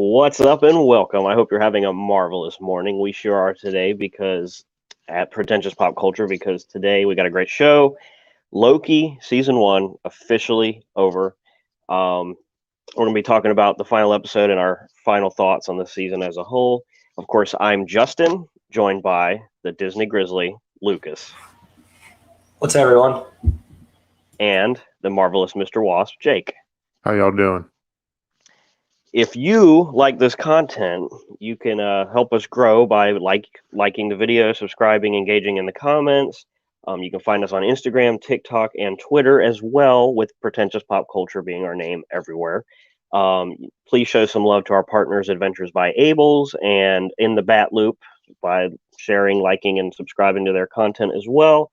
What's up and welcome. I hope you're having a marvelous morning. We sure are today because at Pretentious Pop Culture, because today we got a great show. Loki season 1 officially over. We're going to be talking about the final episode and our final thoughts on the season as a whole. Of course, I'm Justin, joined by the Disney Grizzly, Lucas. What's up, everyone? And the marvelous Mr. Wasp, Jake. How y'all doing? If you like this content, you can help us grow by liking the video, subscribing, engaging in the comments. You can find us on Instagram, TikTok, and Twitter as well, with Pretentious Pop Culture being our name everywhere. Please show some love to our partners, Adventures by Ables and In the Bat Loop, by sharing, liking, and subscribing to their content as well.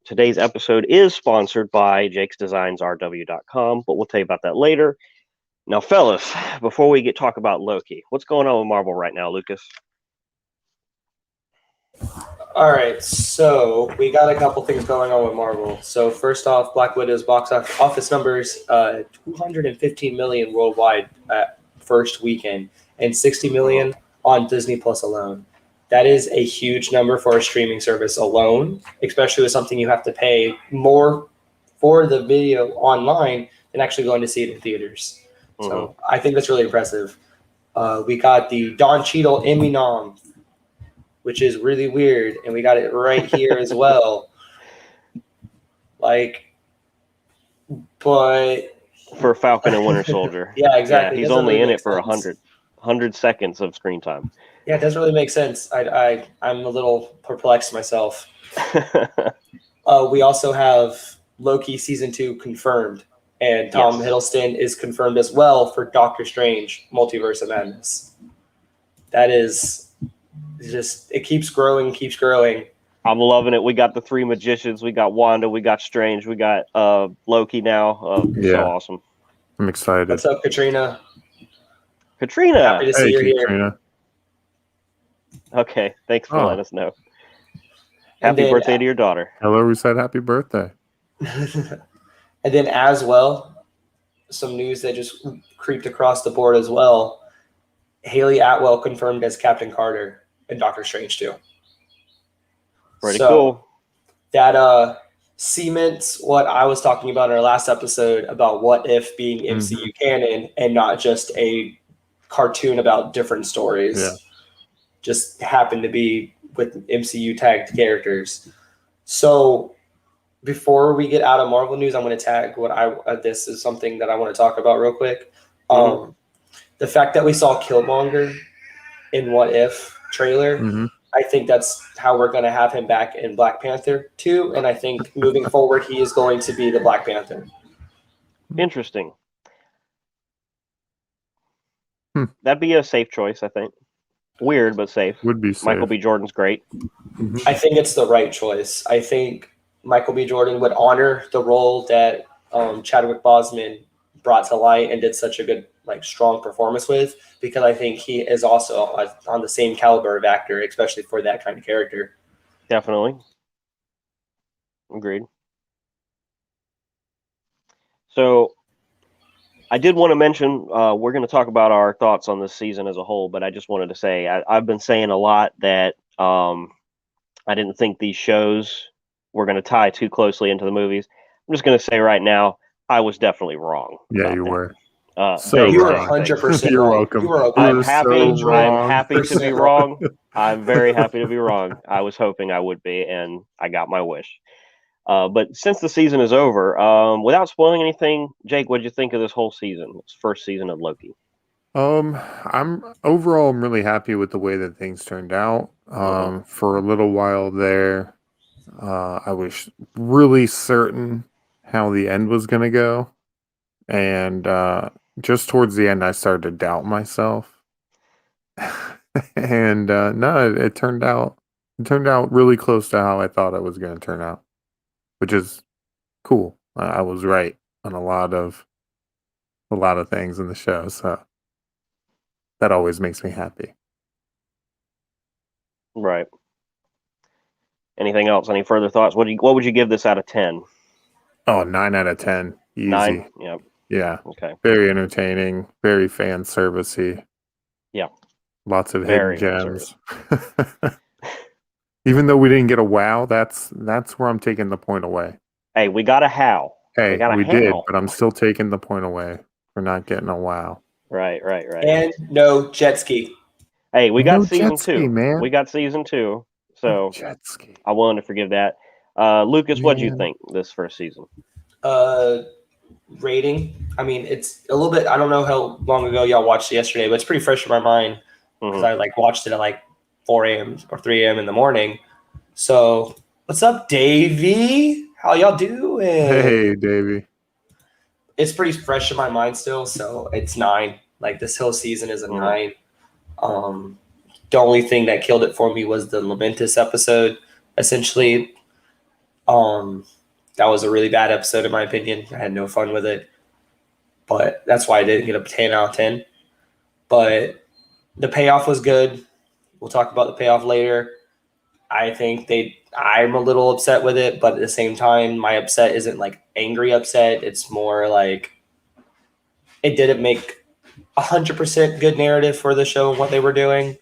Today's episode is sponsored by jakesdesignsrw.com, but we'll tell you about that later. Now, fellas, before we talk about Loki, what's going on with Marvel right now, Lucas? All right, so we got a couple things going on with Marvel. So first off, Black Widow's box office numbers, 215 million worldwide at first weekend, and 60 million on Disney Plus alone. That is a huge number for a streaming service alone, especially with something you have to pay more for the video online than actually going to see it in theaters. So I think that's really impressive. We got the Don Cheadle Emmy nom, which is really weird, and we got it right here as well. But for Falcon and Winter Soldier. Yeah, exactly. Yeah, he's only in it for 100 seconds of screen time. Yeah, it doesn't really make sense. I'm a little perplexed myself. We also have Loki season 2 confirmed. And Tom Hiddleston is confirmed as well for Doctor Strange, Multiverse of Madness. That is just, it keeps growing, keeps growing. I'm loving it. We got the 3 magicians. We got Wanda. We got Strange. We got Loki now. So awesome. I'm excited. What's up, Katrina? Katrina. Happy to see you Katrina. here. Okay. Thanks for letting us know. Happy birthday to your daughter. Hello, we said happy birthday. And then as well, some news that just creeped across the board as well. Haley Atwell confirmed as Captain Carter in Doctor Strange 2. Pretty cool. That cements what I was talking about in our last episode about What If being MCU canon and not just a cartoon about different stories. Yeah. Just happened to be with MCU tagged characters. So before we get out of Marvel news, I'm going to tag this is something that I want to talk about real quick. The fact that we saw Killmonger in What If trailer, I think that's how we're going to have him back in Black Panther 2. And I think moving forward, he is going to be the Black Panther. Interesting. That'd be a safe choice, I think. Weird, but safe. Would be safe. Michael B. Jordan's great. I think it's the right choice. I think Michael B. Jordan would honor the role that Chadwick Boseman brought to light and did such a good, strong performance with, because I think he is also on the same caliber of actor, especially for that kind of character. Definitely. Agreed. So I did want to mention, we're going to talk about our thoughts on this season as a whole, but I just wanted to say, I've been saying a lot that I didn't think these shows were going to tie too closely into the movies. I'm just going to say right now, I was definitely wrong. Yeah, you were. So you were 100% You're wrong. welcome. You were okay. I'm happy. So I'm happy to be wrong. wrong. I'm very happy to be wrong. I was hoping I would be, and I got my wish. But since the season is over, without spoiling anything, Jake, what did you think of this whole season, this first season of Loki? I'm really happy with the way that things turned out. For a little while there, I was really certain how the end was going to go. And just towards the end, I started to doubt myself. And no, it turned out really close to how I thought it was going to turn out, which is cool. I was right on a lot of things in the show, so that always makes me happy. Right. Anything else? Any further thoughts? What would you give this out of 10? Oh, 9 out of 10. Easy. 9? Yep. Yeah. Okay. Very entertaining, very fan servicey. Yeah. Lots of hidden Very fan service. gems. Even though we didn't get a wow, that's where I'm taking the point away. Hey, we got a how. We Hey, got a we did, how. but I'm still taking the point away for not getting a wow. Right. And no jet ski. Hey, we got No season jet ski, 2. man. We got season 2. No So jet ski. I'm willing to forgive that. Lucas, what'd you Man. think this first season? Rating. I mean, it's a little bit. I don't know how long ago y'all watched it yesterday, but it's pretty fresh in my mind because Mhm. I like watched it at like 4 a.m. or 3 a.m. in the morning. So, what's up, Davey? How y'all doing? Hey, Davey. It's pretty fresh in my mind still, so it's 9. Like this whole season is a Mhm. 9. The only thing that killed it for me was the Lamentus episode. Essentially, that was a really bad episode in my opinion. I had no fun with it, but that's why I didn't get a 10 out of 10. But the payoff was good. We'll talk about the payoff later. I think I'm a little upset with it, but at the same time, my upset isn't like angry upset. It's more like it didn't make 100% good narrative for the show and what they were doing.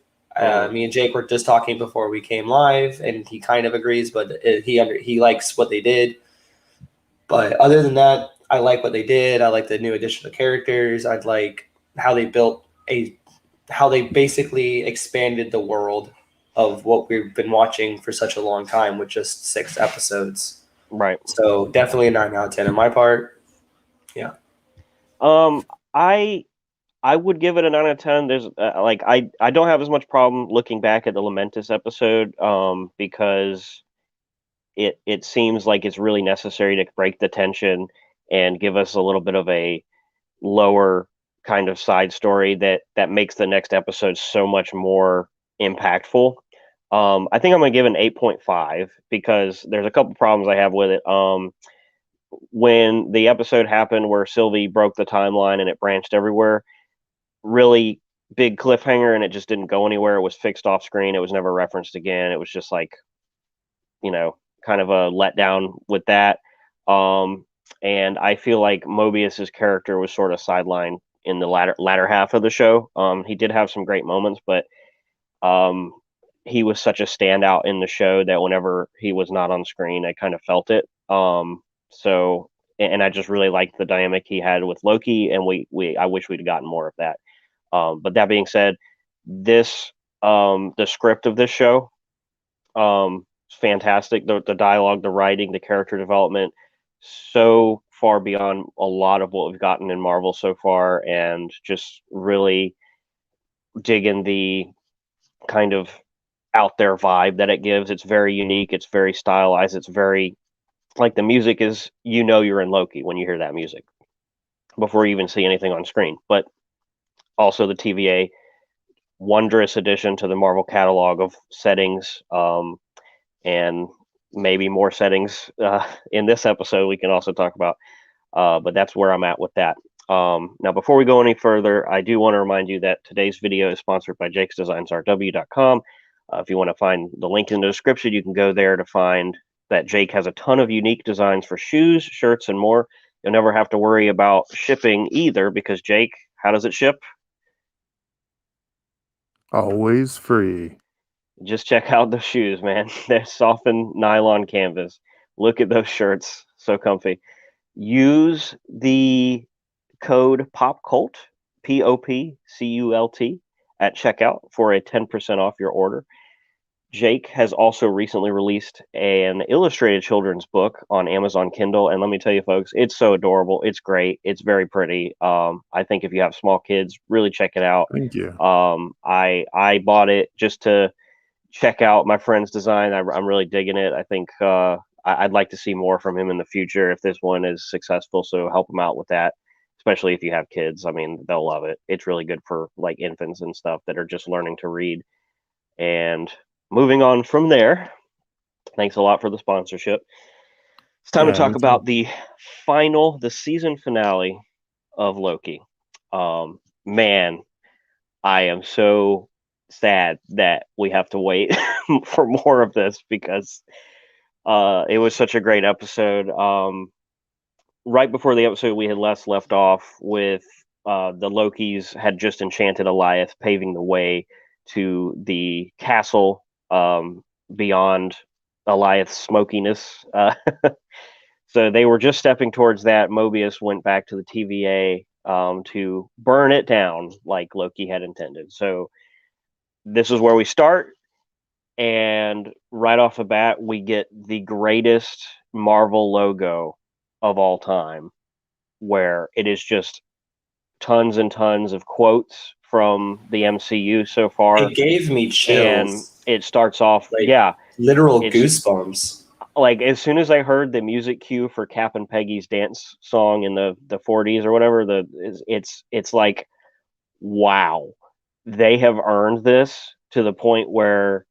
Me and Jake were just talking before we came live, and he kind of agrees, but he likes what they did. But other than that, I like what they did. I like the new addition of characters. I like how they how they basically expanded the world of what we've been watching for such a long time with just 6 episodes. Right. So definitely a 9 out of 10 on my part. Yeah. I would give it a 9 out of 10. There's like I don't have as much problem looking back at the Lamentus episode because it seems like it's really necessary to break the tension and give us a little bit of a lower kind of side story that makes the next episode so much more impactful. I think I'm gonna give it an 8.5 because there's a couple problems I have with it. When the episode happened where Sylvie broke the timeline and it branched everywhere, really big cliffhanger, and it just didn't go anywhere. It was fixed off screen. It was never referenced again. It was just like, kind of a letdown with that. Um, and I feel like Mobius's character was sort of sidelined in the latter half of the show. He did have some great moments, but um, he was such a standout in the show that whenever he was not on screen, I kind of felt it. So, and I just really liked the dynamic he had with Loki, and I wish we'd gotten more of that. But that being said, this the script of this show is fantastic. The dialogue, the writing, the character development, so far beyond a lot of what we've gotten in Marvel so far, and just really digging the kind of out there vibe that it gives. It's very unique. It's very stylized. It's very like the music is you're in Loki when you hear that music before you even see anything on screen. But also the TVA, wondrous addition to the Marvel catalog of settings, and maybe more settings in this episode we can also talk about. But that's where I'm at with that. Now, before we go any further, I do want to remind you that today's video is sponsored by jakesdesignsrw.com. If you want to find the link in the description, you can go there to find that Jake has a ton of unique designs for shoes, shirts, and more. You'll never have to worry about shipping either because Jake, how does it ship? Always free. Just check out the shoes, man. They're softened nylon canvas. Look at those shirts. So comfy. Use the code POPCULT, POPCULT, at checkout for a 10% off your order. Jake has also recently released an illustrated children's book on Amazon Kindle, and let me tell you, folks, it's so adorable. It's great. It's very pretty. I think if you have small kids, really check it out. Thank you. I bought it just to check out my friend's design. I'm really digging it. I think I'd like to see more from him in the future if this one is successful. So help him out with that, especially if you have kids. I mean, they'll love it. It's really good for like infants and stuff that are just learning to read. And moving on from there, thanks a lot for the sponsorship. It's time to talk Anytime. about the season finale of Loki. Man, I am so sad that we have to wait for more of this because it was such a great episode. right before the episode, we had left off with the Lokis had just enchanted Eliath, paving the way to the castle beyond Eliath's smokiness. So they were just stepping towards that. Mobius went back to the TVA to burn it down like Loki had intended. So this is where we start. And right off the bat, we get the greatest Marvel logo of all time, where it is just tons and tons of quotes from the MCU so far. It gave me And chills, it starts off, like yeah, literal it's goosebumps. like as soon as I heard the music cue for Cap and Peggy's dance song in the 40s or whatever, it's like, wow, they have earned this to the point where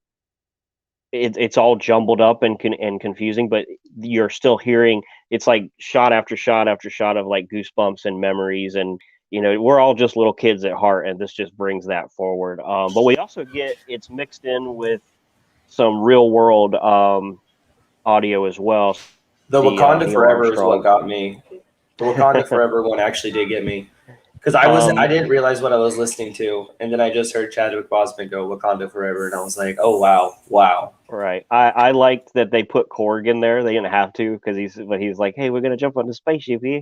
it's all jumbled up and confusing, but you're still hearing it's like shot after shot after shot of like goosebumps and memories, and we're all just little kids at heart, and this just brings that forward. But we also get it's mixed in with some real world audio as well. The The Wakanda Neil Forever is what Armstrong. got me. The Wakanda Forever one actually did get me because I um, didn't realize what I was listening to, and then I just heard Chadwick Boseman go Wakanda Forever, and I was like, oh wow, wow. right. I liked that they put Korg in there. They didn't have to because he's like, hey, we're gonna jump on the spaceship here,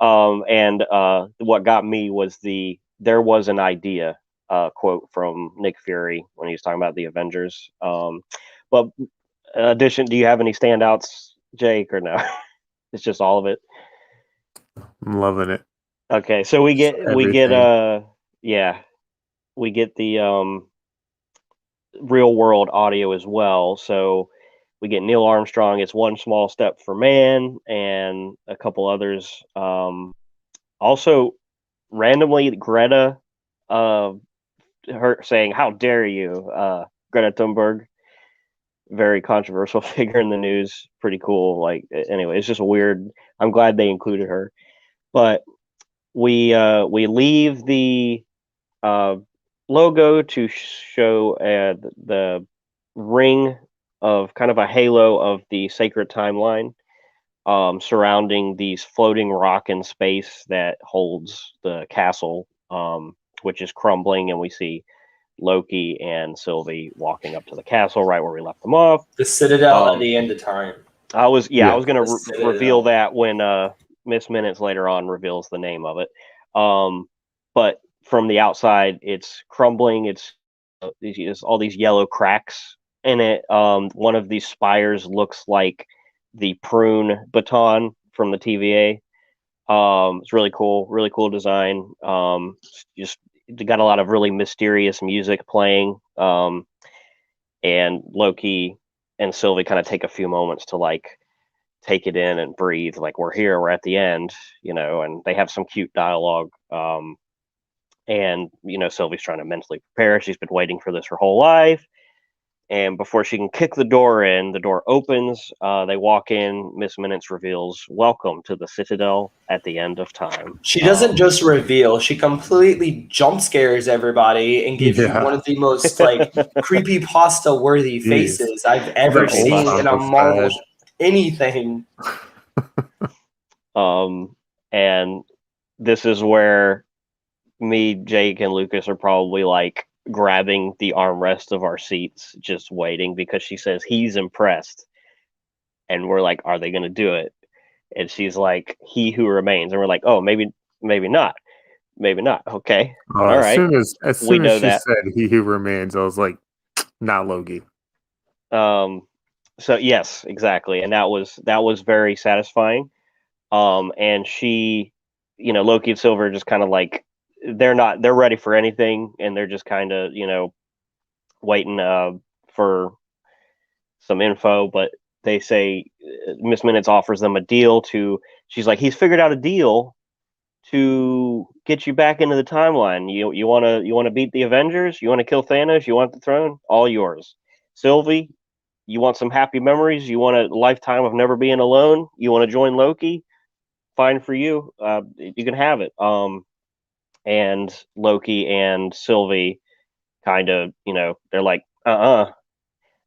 And what got me was there was an idea quote from Nick Fury when he was talking about the Avengers. But addition, do you have any standouts, Jake, or no? It's just all of it. I'm loving it. Okay, so Everything. yeah, we get the real world audio as well. So we get Neil Armstrong. It's one small step for man, and a couple others. Also, randomly, Greta, uh, her saying, "How dare you, Greta Thunberg." Very controversial figure in the news. Pretty cool. Like anyway, it's just weird. I'm glad they included her. But we leave the uh, logo to show the ring of kind of a halo of the sacred timeline surrounding these floating rock in space that holds the castle, which is crumbling, and we see Loki and Sylvie walking up to the castle right where we left them off. The Citadel at Um, the end of time. I was Yeah. gonna The reveal Citadel. that when Miss Minutes later on reveals the name of it. But from the outside, it's crumbling. It's all these yellow cracks in it. One of these spires looks like the prune baton from the TVA. It's really cool design. Just got a lot of really mysterious music playing. And Loki and Sylvie kind of take a few moments to like take it in and breathe. Like we're here, we're at the end, and they have some cute dialogue. And Sylvie's trying to mentally prepare. She's been waiting for this her whole life. And before she can kick the door in, the door opens. They walk in. Miss Minutes reveals, "Welcome to the Citadel at the end of time." She doesn't just reveal; she completely jump scares everybody and gives you one Yeah. of the most like creepy pasta worthy Jeez. faces I've The ever old seen Creepypasta. in a Santa's Marvel head. anything. Um, and this is where me, Jake, and Lucas are probably like grabbing the armrest of our seats, just waiting because she says he's impressed, and we're like, "Are they going to do it?" And she's like, "He who remains," and we're like, "Oh, maybe not, maybe not." Okay, all As right, soon as we soon as know she that. said "He who remains," I was like, "Not Loki." Um, so yes, exactly, and that was very satisfying. And she, Loki and Silver just kind of like they're ready for anything, and they're just kind of waiting for some info, but they say Miss Minutes offers them a deal to. She's like, he's figured out a deal to get you back into the timeline. You wanna beat the Avengers? You wanna kill Thanos? You want the throne? All yours. Sylvie, you want some happy memories? You want a lifetime of never being alone? You want to join Loki? Fine for you. You can have it. And Loki and Sylvie kind of, they're like,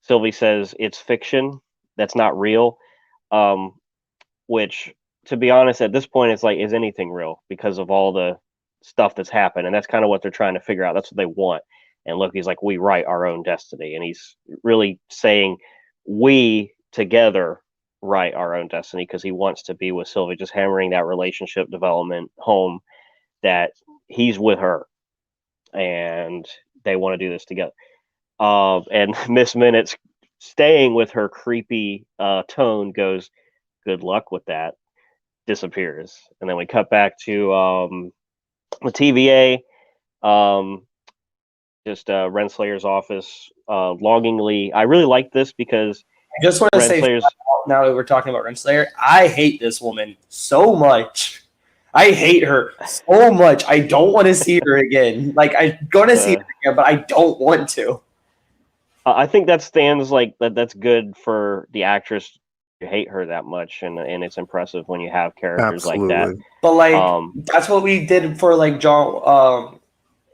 Sylvie says it's fiction. That's not real. Um, which to be honest, at this point, it's like, is anything real because of all the stuff that's happened? And that's kind of what they're trying to figure out. That's what they want. And Loki's like, we write our own destiny. And he's really saying, we together write our own destiny, because he wants to be with Sylvie, just hammering that relationship development home, that he's with her and they want to do this together. And Miss Minutes, staying with her creepy tone, goes, good luck with that, disappears. And then we cut back to the TVA, just Renslayer's office, longingly. I really like this because I just want to say, now that we're talking about Renslayer, I hate this woman so much. I hate her so much. I don't want to see her again. Like, I'm going to see her again, but I don't want to. I think that stands like that. That's good for the actress to hate her that much, and it's impressive when you have characters like that. But like, that's what we did for like John Walker.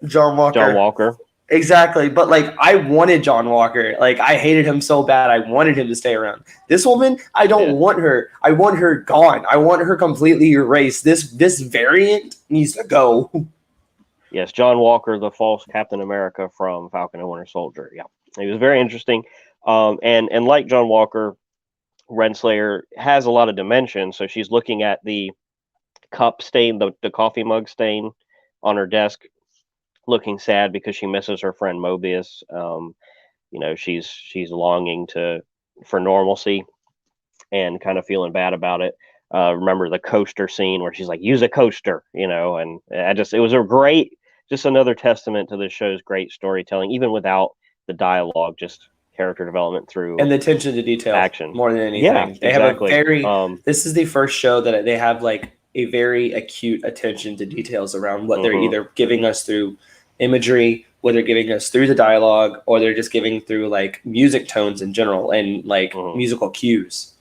John Walker. Exactly. But like, I wanted John Walker. Like, I hated him so bad. I wanted him to stay around. This woman, I don't want her. I want her gone. I want her completely erased. This variant needs to go. Yes, John Walker, the false Captain America from Falcon and Winter Soldier. Yeah, he was very interesting. And like John Walker, Renslayer has a lot of dimension. So she's looking at the cup stain, the coffee mug stain on her desk, looking sad because she misses her friend Mobius. She's longing for normalcy and kind of feeling bad about it. Remember the coaster scene where she's like, use a coaster, and it was a great, just another testament to the show's great storytelling, even without the dialogue, just character development through and the attention to detail action more than anything. Yeah, they exactly. have a very, this is the first show that they have like a very acute attention to details around what they're either giving us through imagery, whether they're giving us through the dialogue, or they're just giving through like music tones in general and like musical cues.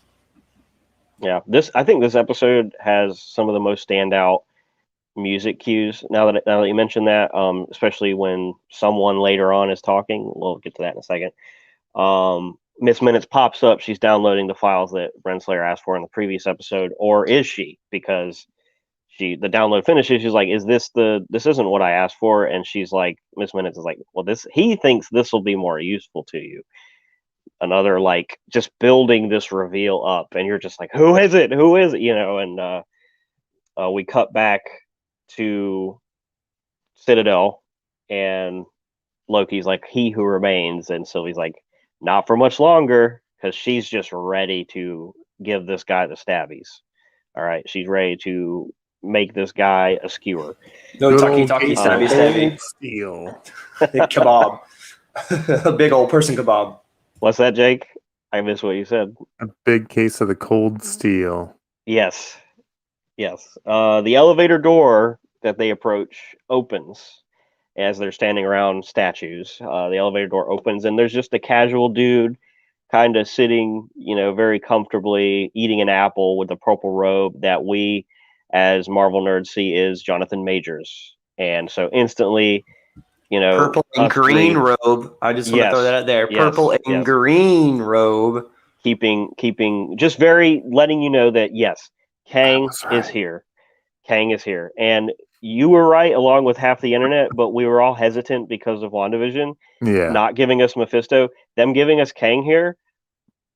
Yeah, I think this episode has some of the most standout music cues. Now that you mention that, especially when someone later on is talking, we'll get to that in a second. Miss Minutes pops up. She's downloading the files that Renslayer asked for in the previous episode, or is she? Because the download finishes. She's like, this isn't what I asked for. And she's like, Miss Minutes is like, well, he thinks this will be more useful to you. Another, like, just building this reveal up, and you're just like, who is it? And we cut back to Citadel, and Loki's like, he who remains, and Sylvie's like, not for much longer, because she's just ready to give this guy the stabbies. All right, she's ready to make this guy a skewer. No talkie stabby. Steel. Kebab. A big old person kebab. What's that, Jake? I missed what you said. A big case of the cold steel. Yes. The elevator door that they approach opens as they're standing around statues. The elevator door opens, and there's just a casual dude kind of sitting, very comfortably eating an apple with a purple robe that we, as Marvel nerds, see is Jonathan Majors. And so instantly, purple and green robe. I just want to throw that out there. Purple and green robe. Keeping just very letting you know that yes, Kang is here. Kang is here. And you were right, along with half the internet, but we were all hesitant because of WandaVision. Yeah. Not giving us Mephisto. Them giving us Kang here,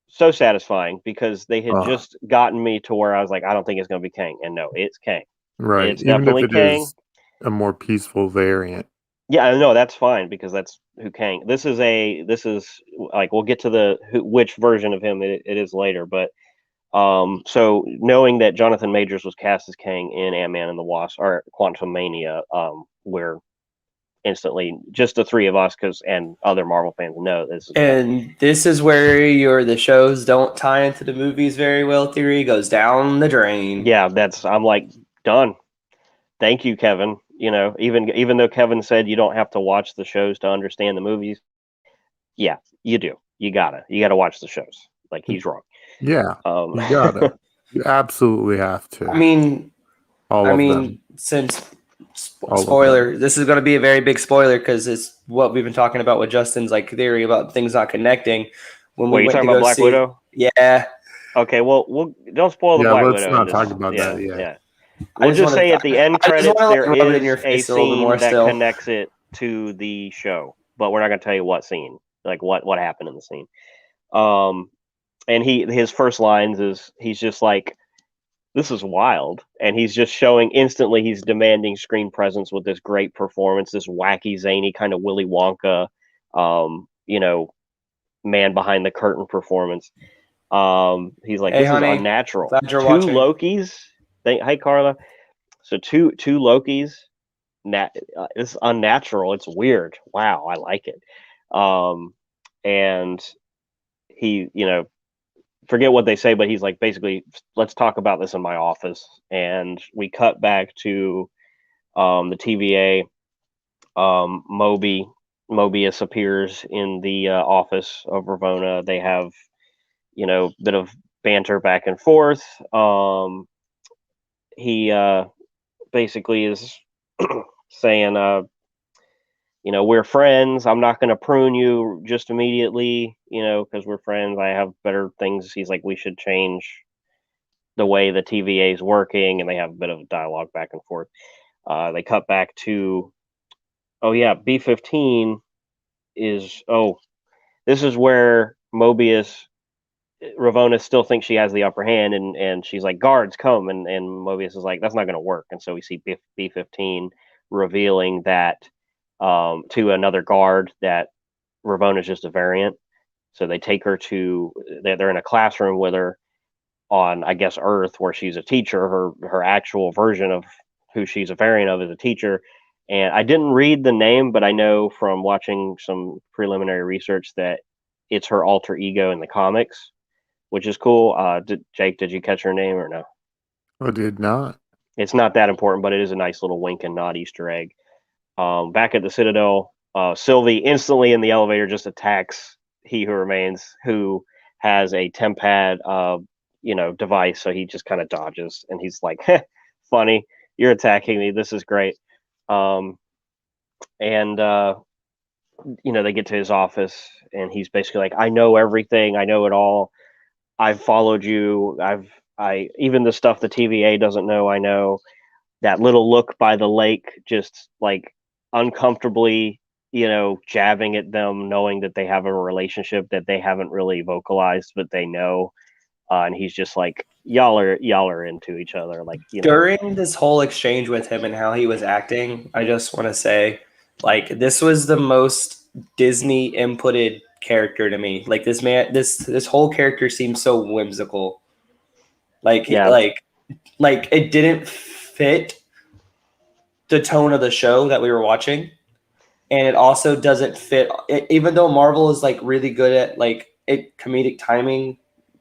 so satisfying, because they had just gotten me to where I was like, I don't think it's going to be Kang. And no, it's Kang. Right. It's definitely Kang. Is a more peaceful variant. Yeah, I know, that's fine, because that's who Kang. This is like, we'll get to which version of him it is later, but so knowing that Jonathan Majors was cast as Kang in Ant-Man and the Wasp, or Quantumania, we're instantly, just the three of us, and other Marvel fans know this. This is where the shows don't tie into the movies very well theory goes down the drain. Yeah, I'm like, done. Thank you, Kevin. Even though Kevin said you don't have to watch the shows to understand the movies, yeah, you do. You gotta watch the shows. Like, he's wrong. Yeah, you gotta. You absolutely have to. I mean, them. Since spoiler, this is going to be a very big spoiler, because it's what we've been talking about with Justin's like theory about things not connecting. When we went talking to about go Black see, Widow? Yeah. Okay, well, we'll don't spoil the Yeah, Black let's Widow in not this. talk about Yeah, that yet. yeah. I We'll just just want say to. at the end I just want credits to like there rub it in is your a face a little bit scene more. that Still, connects it to the show, but we're not going to tell you what scene, like what happened in the scene. And his first lines is he's just like, "This is wild," and he's just showing instantly he's demanding screen presence with this great performance, this wacky, zany kind of Willy Wonka, you know, man behind the curtain performance. He's like, hey "This is honey, unnatural." glad you're Two watching. Lokis. Hey Carla. So two Lokis. It's unnatural. It's weird. Wow, I like it. And he, forget what they say, but he's like, basically, let's talk about this in my office. And we cut back to the TVA. Mobius appears in the office of Ravonna. They have, a bit of banter back and forth. He basically is saying, we're friends. I'm not going to prune you just immediately, because we're friends. I have better things. He's like, we should change the way the TVA is working, and they have a bit of dialogue back and forth. They cut back to, oh yeah, B-15 is, this is where Ravonna still thinks she has the upper hand, and she's like, guards, come, and Mobius is like, that's not going to work. And so we see B-15 revealing that to another guard that Ravonna is just a variant. So they take her they're in a classroom with her on, I guess, Earth, where she's a teacher. Her actual version of who she's a variant of is a teacher. And I didn't read the name, but I know from watching some preliminary research that it's her alter ego in the comics, which is cool. Jake, did you catch her name or no? I did not. It's not that important, but it is a nice little wink and nod Easter egg. Back at the Citadel, Sylvie instantly in the elevator just attacks He Who Remains, who has a tempad, device. So he just kind of dodges, and he's like, "Funny, you're attacking me. This is great." And they get to his office, and he's basically like, "I know everything. I know it all. I've followed you. I even the stuff the TVA doesn't know. I know." That little look by the lake, just like uncomfortably, jabbing at them, knowing that they have a relationship that they haven't really vocalized, but they know. And he's just like, y'all are into each other, like, During this whole exchange with him and how he was acting, I just want to say, like, this was the most Disney inputted character to me. Like this man, this whole character seems so whimsical. Like, yeah, like it didn't fit the tone of the show that we were watching, and it also doesn't fit. Even though Marvel is like really good at like comedic timing,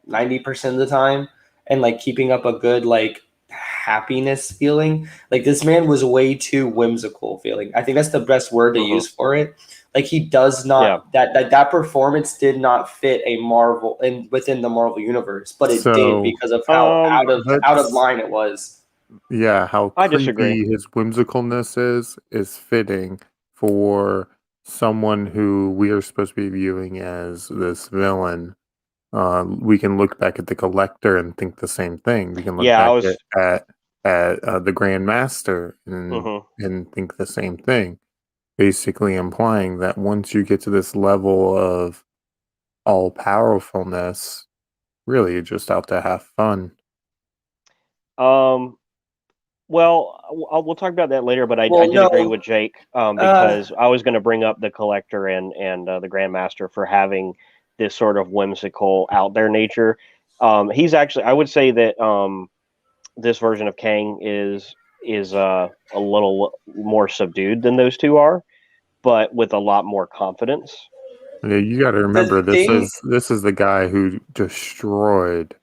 90% of the time, and like keeping up a good like happiness feeling. Like this man was way too whimsical feeling. I think that's the best word to mm-hmm. use for it. Like he does not Yeah. that performance did not fit a Marvel within the Marvel universe, but it did because of how out of line it was. Yeah, how I disagree. creepy his whimsicalness is fitting for someone who we are supposed to be viewing as this villain. We can look back at the Collector and think the same thing. We can look Yeah, I back was. at the Grand Master and Mm-hmm. think the same thing. Basically implying that once you get to this level of all powerfulness, really you're just out to have fun. Well, we'll talk about that later, but I Well, did agree no, with Jake, uh, because I was going to bring up the Collector and the Grandmaster for having this sort of whimsical, out there nature. He's actually, I would say that this version of Kang is a little more subdued than those two are, but with a lot more confidence. Yeah, you got to the remember thing. this is the guy who destroyed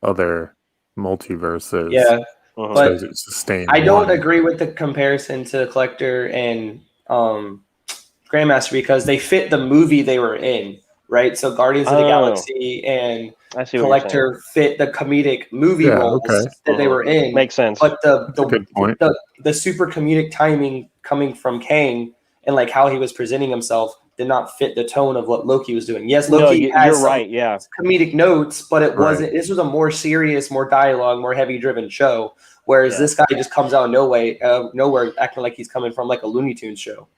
other multiverses Yeah, Mm-hmm. to but sustain I don't one. agree with the comparison to Collector and Grandmaster because they fit the movie they were in, right? So Guardians of the Oh, Galaxy and I see what you're saying. Collector fit the comedic movie Yeah, okay, roles that they were in, Makes sense. but that's a good point. the super comedic timing coming from Kang and like how he was presenting himself did not fit the tone of what Loki was doing. Yes, No, Loki you're has some right. Yeah, comedic notes, but it wasn't. Right. This was a more serious, more dialogue, more heavy driven show. Whereas Yeah. this guy just comes out of nowhere, acting like he's coming from like a Looney Tunes show.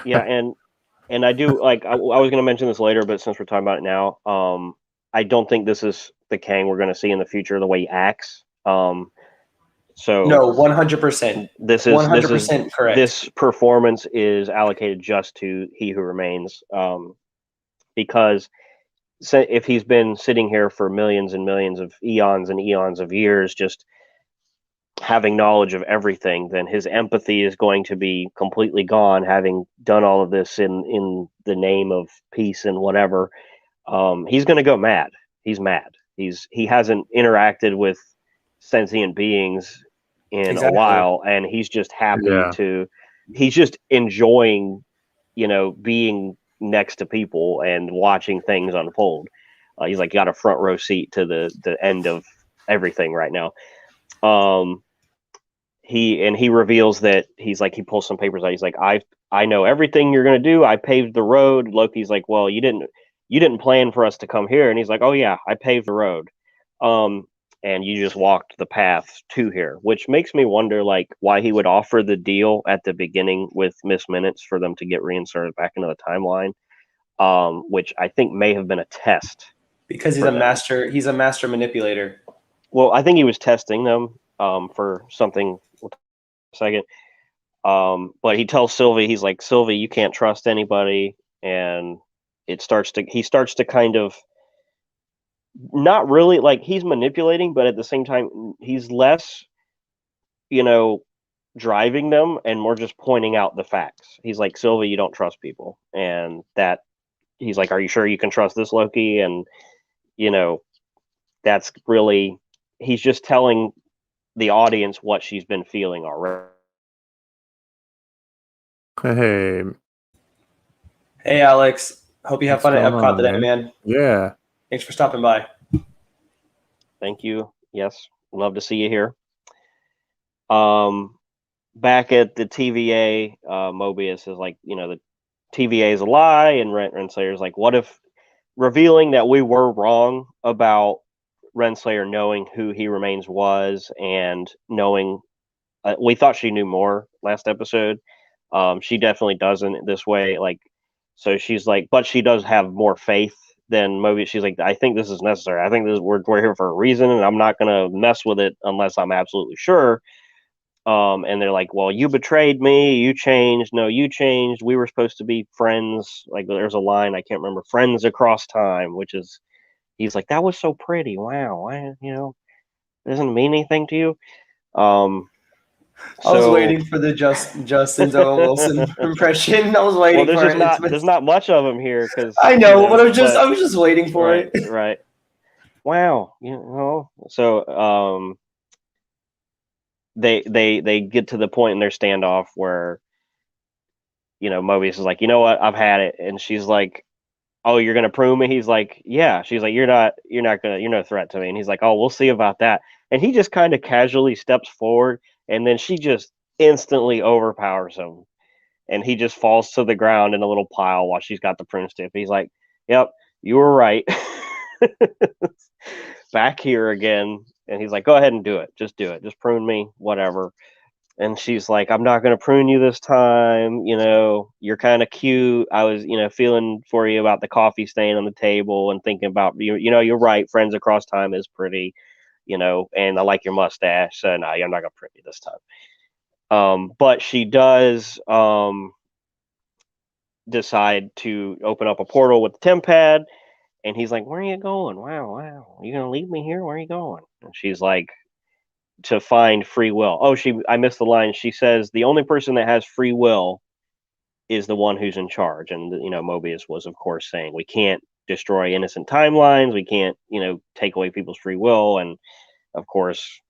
yeah, and I do like. I was going to mention this later, but since we're talking about it now, I don't think this is the Kang we're going to see in the future. The way he acts. So No, 100%, this is 100% correct. this performance is allocated just to He Who Remains, because if he's been sitting here for millions and millions of eons and eons of years, just having knowledge of everything, then his empathy is going to be completely gone. Having done all of this in the name of peace and whatever, he's going to go mad. He's mad. He hasn't interacted with sentient beings in a Exactly. while, and he's just happy Yeah. he's just enjoying, being next to people and watching things unfold. He's like got a front row seat to the end of everything right now. He reveals that he pulls some papers out. He's like, I know everything you're gonna do. I paved the road. Loki's like, well, you didn't plan for us to come here. And he's like, oh yeah, I paved the road. And you just walked the path to here, which makes me wonder like why he would offer the deal at the beginning with Miss Minutes for them to get reinserted back into the timeline. Which I think may have been a test. Because he's for a them. master. He's a master manipulator. Well, I think he was testing them for something. Second, but he tells Sylvie, he's like, Sylvie, you can't trust anybody, and he starts to kind of not really like he's manipulating, but at the same time he's less, you know, driving them and more just pointing out the facts. He's like, Sylvie, you don't trust people, and that he's like, are you sure you can trust this Loki? And that's really he's just telling the audience what she's been feeling already. Hey, Hey, Alex. Hope you have what's fun at going Epcot on, today, man? man. Yeah. Thanks for stopping by. Thank you. Yes, love to see you here. Back at the TVA, Mobius is like, the TVA is a lie, and Renslayer's like, what if revealing that we were wrong about Renslayer knowing who He Remains was and knowing we thought she knew more last episode. She definitely doesn't this way. Like, so she's like, but she does have more faith than Mobius. She's like, I think this is necessary. I think we're here for a reason, and I'm not gonna mess with it unless I'm absolutely sure. And they're like, well, you betrayed me. You changed. No, you changed. We were supposed to be friends. Like, there's a line I can't remember. Friends across time, which is he's like, that was so pretty. Wow, doesn't mean anything to you. I was waiting for the Justin's Owen Wilson impression. I was waiting there's for just it. there's not much of him here because I know, but I was just waiting for right, it. right. Wow, so they get to the point in their standoff where Mobius is like, you know what, I've had it, and she's like, oh, you're gonna prove me? He's like, yeah. She's like, you're no threat to me, and he's like, oh, we'll see about that. And he just kind of casually steps forward, and then she just instantly overpowers him, and he just falls to the ground in a little pile while she's got the prune stick. He's like, yep, you were right. Back here again. And he's like, go ahead and do it. Just do it. Just prune me, whatever. And she's like, I'm not going to prune you this time. You're kind of cute. I was, feeling for you about the coffee stain on the table and thinking about you. You're right. Friends across time is pretty, and I like your mustache. So no, I'm not going to prune you this time. But she does decide to open up a portal with the temp pad. And he's like, where are you going? Wow. Are you going to leave me here? Where are you going? And she's like, to find free will. Oh, I missed the line. She says the only person that has free will is the one who's in charge. And, Mobius was, of course, saying we can't destroy innocent timelines. We can't, take away people's free will. And, of course,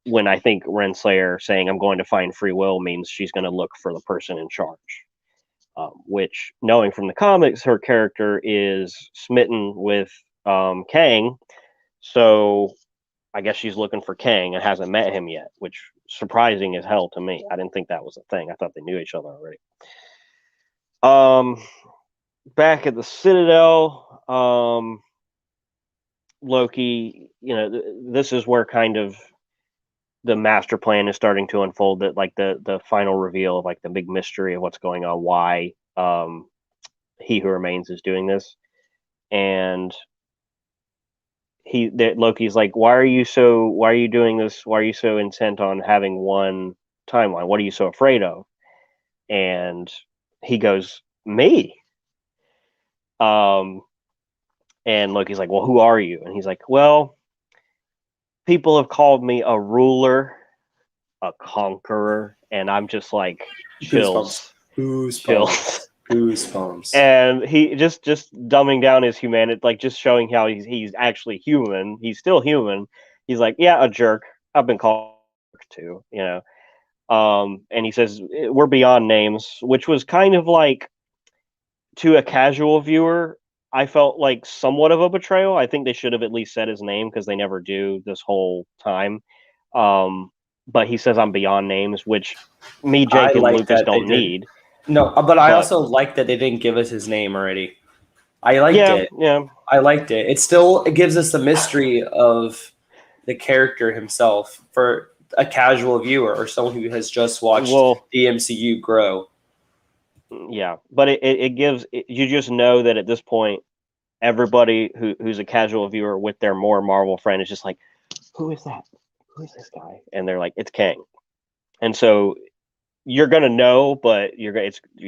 when I think Renslayer saying I'm going to find free will means she's going to look for the person in charge. Which, knowing from the comics, her character is smitten with Kang. So I guess she's looking for Kang and hasn't met him yet, which surprising as hell to me. I didn't think that was a thing. I thought they knew each other already. back at the Citadel, Loki, this is where kind of the master plan is starting to unfold. That like the final reveal of like the big mystery of what's going on, why He Who Remains is doing this, and Loki's like, why are you doing this? Why are you so intent on having one timeline? What are you so afraid of? And he goes, me. Um, and Loki's like, well, who are you? And he's like, well, people have called me a ruler, a conqueror, and I'm just like chills. Goosebumps. And he just dumbing down his humanity, like just showing how he's actually human. He's still human. He's like, yeah, a jerk. I've been called a jerk too, and he says we're beyond names, which was kind of like, to a casual viewer, I felt like somewhat of a betrayal. I think they should have at least said his name because they never do this whole time. But he says I'm beyond names, which me, Jake, and Lucas don't need. No, but I also like that they didn't give us his name already. I liked it. Yeah. I liked it. It gives us the mystery of the character himself for a casual viewer or someone who has just watched the MCU grow. Yeah, but it gives you just know that at this point, everybody who's a casual viewer with their more Marvel friend is just like, who is that? Who is this guy? And they're like, it's Kang. And so you're gonna know, but you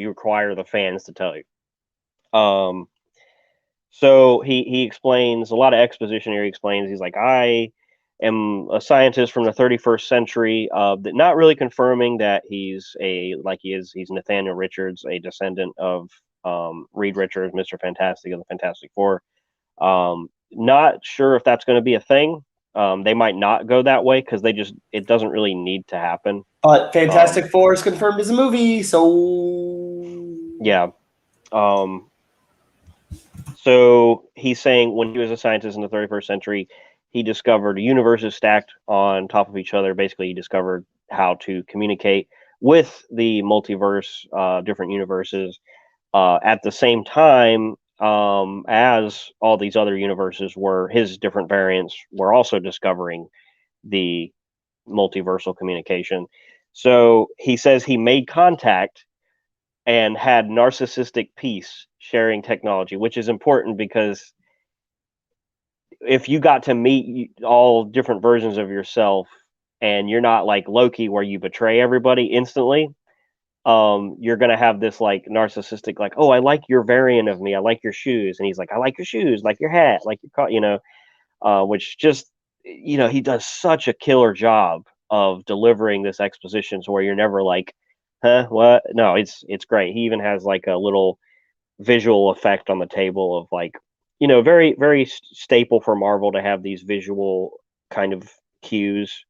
require the fans to tell you. So he explains a lot of exposition here. He explains he's like, I am a scientist from the 31st century, not really confirming that he's Nathaniel Richards, a descendant of Reed Richards, Mr. Fantastic of the Fantastic Four. Not sure if that's going to be a thing. They might not go that way because it doesn't really need to happen. But Fantastic Four is confirmed as a movie, so yeah. So he's saying when he was a scientist in the 31st century, he discovered universes stacked on top of each other. Basically, he discovered how to communicate with the multiverse, different universes, at the same time as all these other universes his different variants were also discovering the multiversal communication. So he says he made contact and had narcissistic peace sharing technology, which is important because if you got to meet all different versions of yourself and you're not like Loki where you betray everybody instantly, you're going to have this like narcissistic, like, oh, I like your variant of me. I like your shoes. And he's like, I like your shoes, like your hat, like your car, which just, he does such a killer job of delivering this exposition to where you're never like, huh, what? No, it's great. He even has like a little visual effect on the table of like, very, very staple for Marvel to have these visual kind of cues.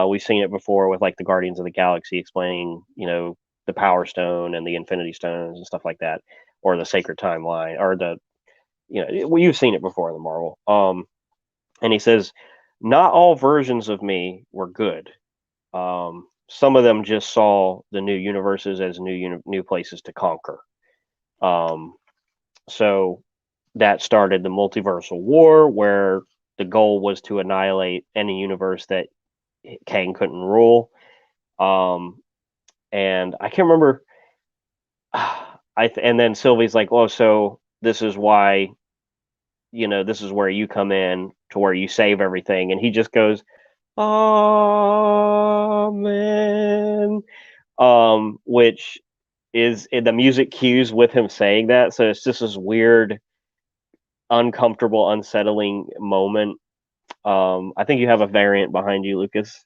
We've seen it before with like the Guardians of the Galaxy explaining, the Power Stone and the Infinity Stones and stuff like that, or the Sacred Timeline, or you've seen it before in the Marvel. And he says, not all versions of me were good. Some of them just saw the new universes as new places to conquer. So that started the multiversal war, where the goal was to annihilate any universe that Kang couldn't rule. And I can't remember. And then Sylvie's like, "Oh, so this is why, this is where you come in, to where you save everything." And he just goes, "Oh man," which is the music cues with him saying that. So it's just this weird, uncomfortable, unsettling moment. I think you have a variant behind you, Lucas.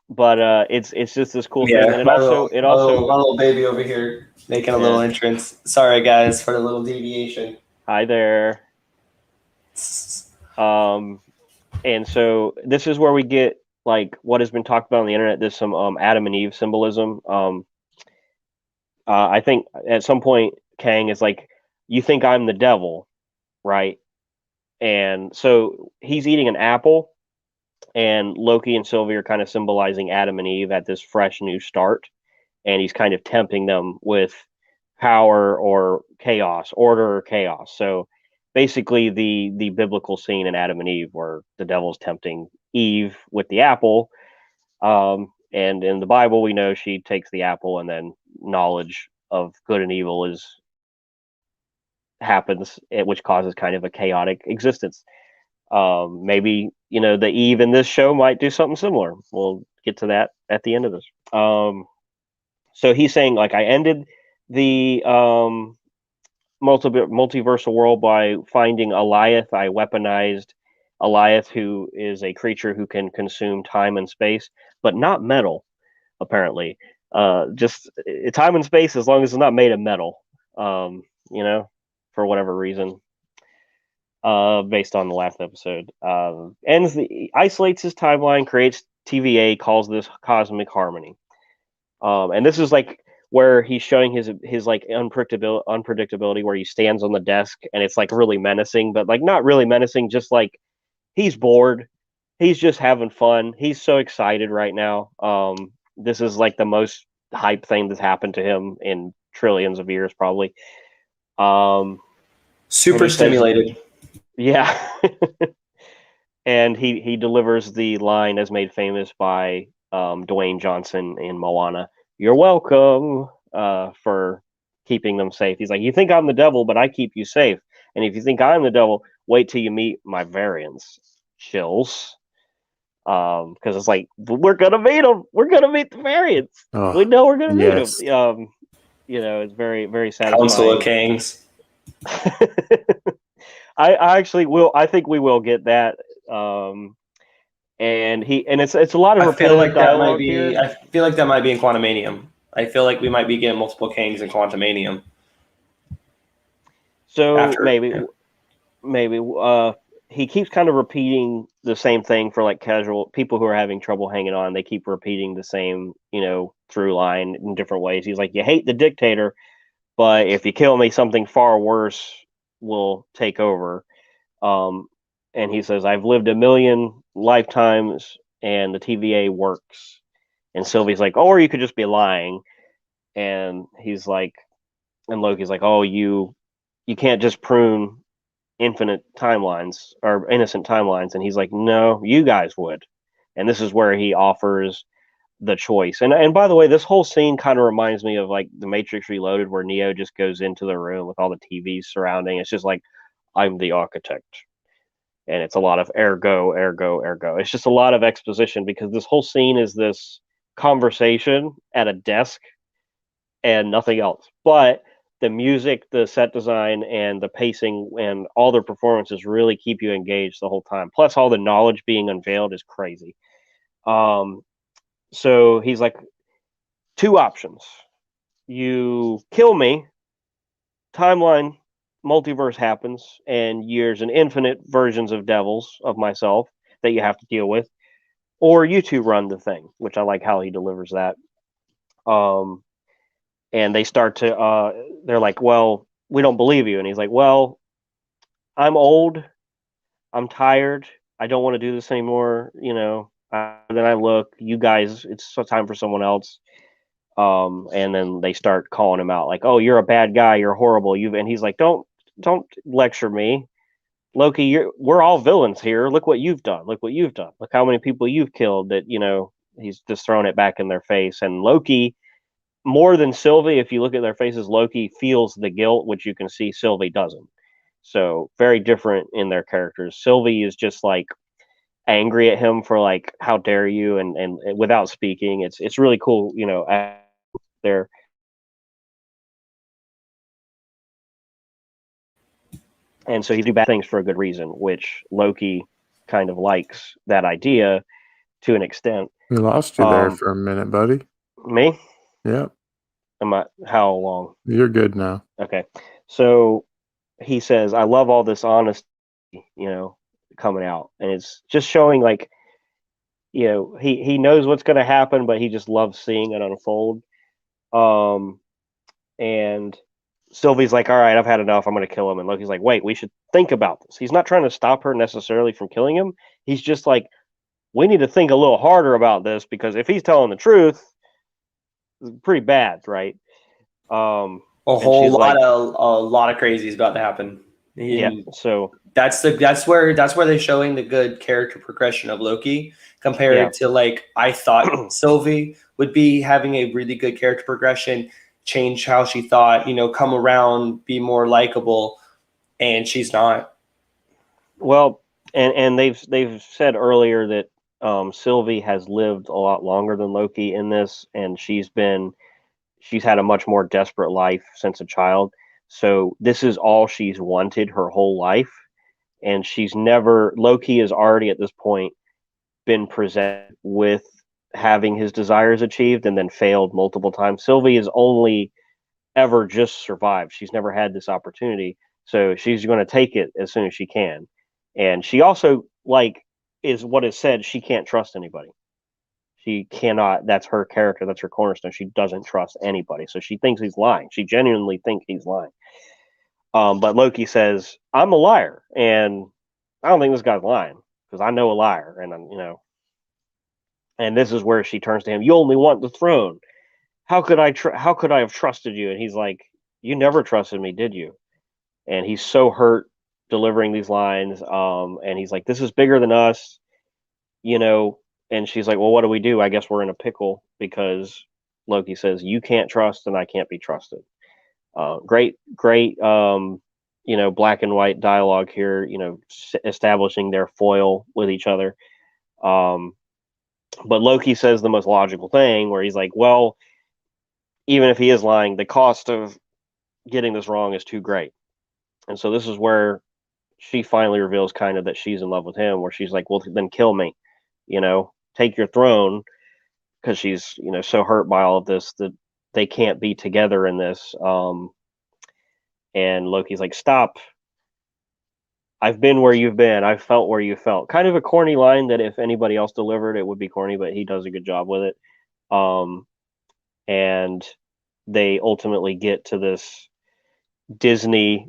But it's just this cool thing, and my little baby over here making a little entrance. Sorry, guys, for the little deviation. Hi there. And so this is where we get like what has been talked about on the internet. There's some Adam and Eve symbolism. I think at some point Kang is like, "You think I'm the devil, right?" And so he's eating an apple, and Loki and Sylvie are kind of symbolizing Adam and Eve at this fresh new start. and he's kind of tempting them with power or chaos, order or chaos. So basically, the biblical scene in Adam and Eve where the devil's tempting Eve with the apple. And in the Bible, we know she takes the apple, and then knowledge of good and evil is happens, which causes kind of a chaotic existence. Maybe the Eve in this show might do something similar. We'll get to that at the end of this. So he's saying, like, I ended the multiversal world by finding Alioth. I weaponized Alioth, who is a creature who can consume time and space, but not metal, apparently. Just time and space, as long as it's not made of metal, for whatever reason. Based on the last episode. Isolates his timeline, creates TVA, calls this cosmic harmony. And this is like where he's showing his like unpredictability, where he stands on the desk and it's like really menacing, but like not really menacing, just like he's bored. He's just having fun. He's so excited right now. This is like the most hype thing that's happened to him in trillions of years, probably. Super stimulated. Yeah. And he delivers the line as made famous by Dwayne Johnson in Moana. You're welcome, for keeping them safe. He's like, you think I'm the devil, but I keep you safe. And if you think I'm the devil, wait till you meet my variants. Chills. Because it's like, we're gonna meet them. We're gonna meet the variants. We know we're gonna meet them. It's very, very satisfying. Council of Kings. I actually will. I think we will get that. And it's a lot of repetitive dialogue here. I feel like that might be in Quantumanium. I feel like we might be getting multiple Kings in Quantumanium. So maybe he keeps kind of repeating the same thing for like casual people who are having trouble hanging on. They keep repeating the same, through line in different ways. He's like, you hate the dictator, but if you kill me, something far worse will take over. And he says, I've lived 1,000,000 lifetimes and the TVA works. And Sylvie's like, oh, or you could just be lying. And he's like, and Loki's like, oh, you can't just prune infinite timelines or innocent timelines. And he's like, no, you guys would. And this is where he offers the choice. And by the way, this whole scene kind of reminds me of like the Matrix Reloaded, where Neo just goes into the room with all the TVs surrounding. It's just like, I'm the architect. And it's a lot of ergo. It's just a lot of exposition, because this whole scene is this conversation at a desk and nothing else. But the music, the set design, and the pacing and all their performances really keep you engaged the whole time. Plus, all the knowledge being unveiled is crazy. So he's like, 2 options. You kill me, timeline, multiverse happens, and there's an infinite versions of devils of myself that you have to deal with, or you 2 run the thing, which I like how he delivers that. And they start to, they're like, well, we don't believe you. And he's like, well, I'm old, I'm tired, I don't want to do this anymore. Then I look, you guys, it's time for someone else. And then they start calling him out, like, oh, you're a bad guy, you're horrible. And he's like, don't lecture me, Loki. We're all villains here. Look what you've done. Look how many people you've killed. That he's just throwing it back in their face. And Loki, more than Sylvie, if you look at their faces, Loki feels the guilt, which you can see Sylvie doesn't. So very different in their characters. Sylvie is just like angry at him for like, how dare you, and without speaking. It's really cool, there. And so he do bad things for a good reason, which Loki kind of likes that idea to an extent. We lost you there for a minute, buddy. Me? Yep. How long? You're good now. Okay. So he says, I love all this honesty, coming out. And it's just showing like, he knows what's going to happen, but he just loves seeing it unfold. And Sylvie's like, all right, I've had enough. I'm going to kill him. And Loki's like, wait, we should think about this. He's not trying to stop her necessarily from killing him. He's just like, we need to think a little harder about this, because if he's telling the truth, pretty bad, right? A And whole she's like, lot of crazy is about to happen. yeah. And So that's where they're showing the good character progression of Loki yeah, compared to like I thought Sylvie would be having a really good character progression, change how she thought, come around, be more likable, and she's not. well, and they've said earlier that Sylvie has lived a lot longer than Loki in this, and she's had a much more desperate life since a child. So this is all she's wanted her whole life, and she's never Loki is already at this point been presented with having his desires achieved and then failed multiple times. Sylvie has only ever just survived. She's never had this opportunity, so she's going to take it as soon as she can. And she also like is what is said. She can't trust anybody. She cannot. That's her character. That's her cornerstone. She doesn't trust anybody. So she thinks he's lying. She genuinely thinks he's lying. But Loki says, "I'm a liar," and I don't think this guy's lying because I know a liar, and and this is where she turns to him. You only want the throne. How could I have trusted you? And he's like, you never trusted me, did you? And he's so hurt delivering these lines. And he's like, this is bigger than us, you know. And she's like, well, what do we do? I guess we're in a pickle because Loki says you can't trust and I can't be trusted. Great, black and white dialogue here. Establishing their foil with each other. Um, but Loki says the most logical thing, where he's like, well, even if he is lying, the cost of getting this wrong is too great. And so this is where she finally reveals kind of that she's in love with him, where she's like, well, then kill me, take your throne, because she's, so hurt by all of this that they can't be together in this. And Loki's like, stop. I've been where you've been. I've felt where you felt. Kind of a corny line that if anybody else delivered, it would be corny, but he does a good job with it. And they ultimately get to this Disney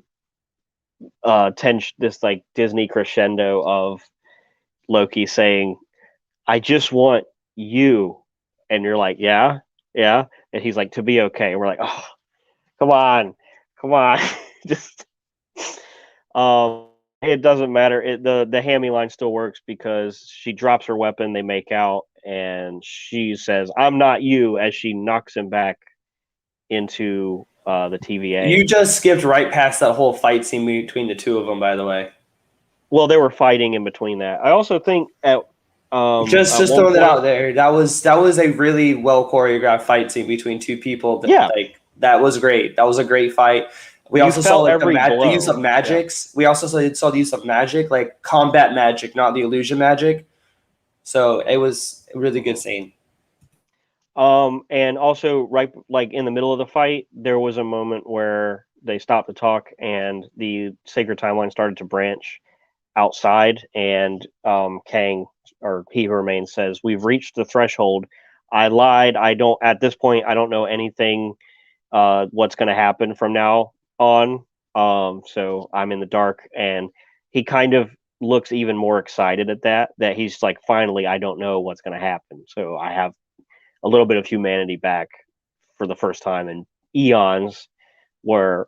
tension, this like Disney crescendo of Loki saying, I just want you. And you're like, yeah, yeah. And he's like, to be okay. And we're like, oh, come on, come on. Just it doesn't matter. The hammy line still works because she drops her weapon, they make out, and she says, I'm not you, as she knocks him back into the TVA. You just skipped right past that whole fight scene between the two of them, by the way. Well, they were fighting in between that. I also think Just at one throwing it point, out there. That was a really well choreographed fight scene between two people. yeah, That was great. That was a great fight. We you also saw felt like every the use of blow. Yeah. magics. We also saw the use of magic, like combat magic, not the illusion magic. So it was a really good scene. And also right like in the middle of the fight, there was a moment where they stopped to talk and the sacred timeline started to branch outside, and Kang, or He Who Remains, says, we've reached the threshold. I lied. I don't At this point I don't know anything what's going to happen from now on. So I'm in the dark, and he kind of looks even more excited at that he's like, finally, I don't know what's going to happen. So I have a little bit of humanity back for the first time in eons, where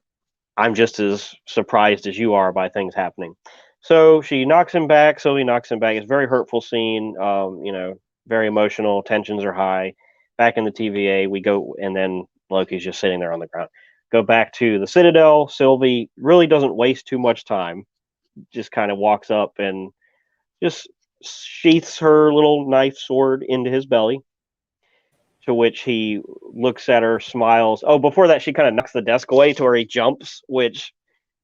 I'm just as surprised as you are by things happening. So she knocks him back. Sylvie knocks him back. It's a very hurtful scene. Very emotional. Tensions are high. Back in the TVA, we go, and then Loki's just sitting there on the ground. Go back to the Citadel. Sylvie really doesn't waste too much time. Just kind of walks up and just sheaths her little knife sword into his belly, to which he looks at her, smiles. Oh, before that, she kind of knocks the desk away to where he jumps, which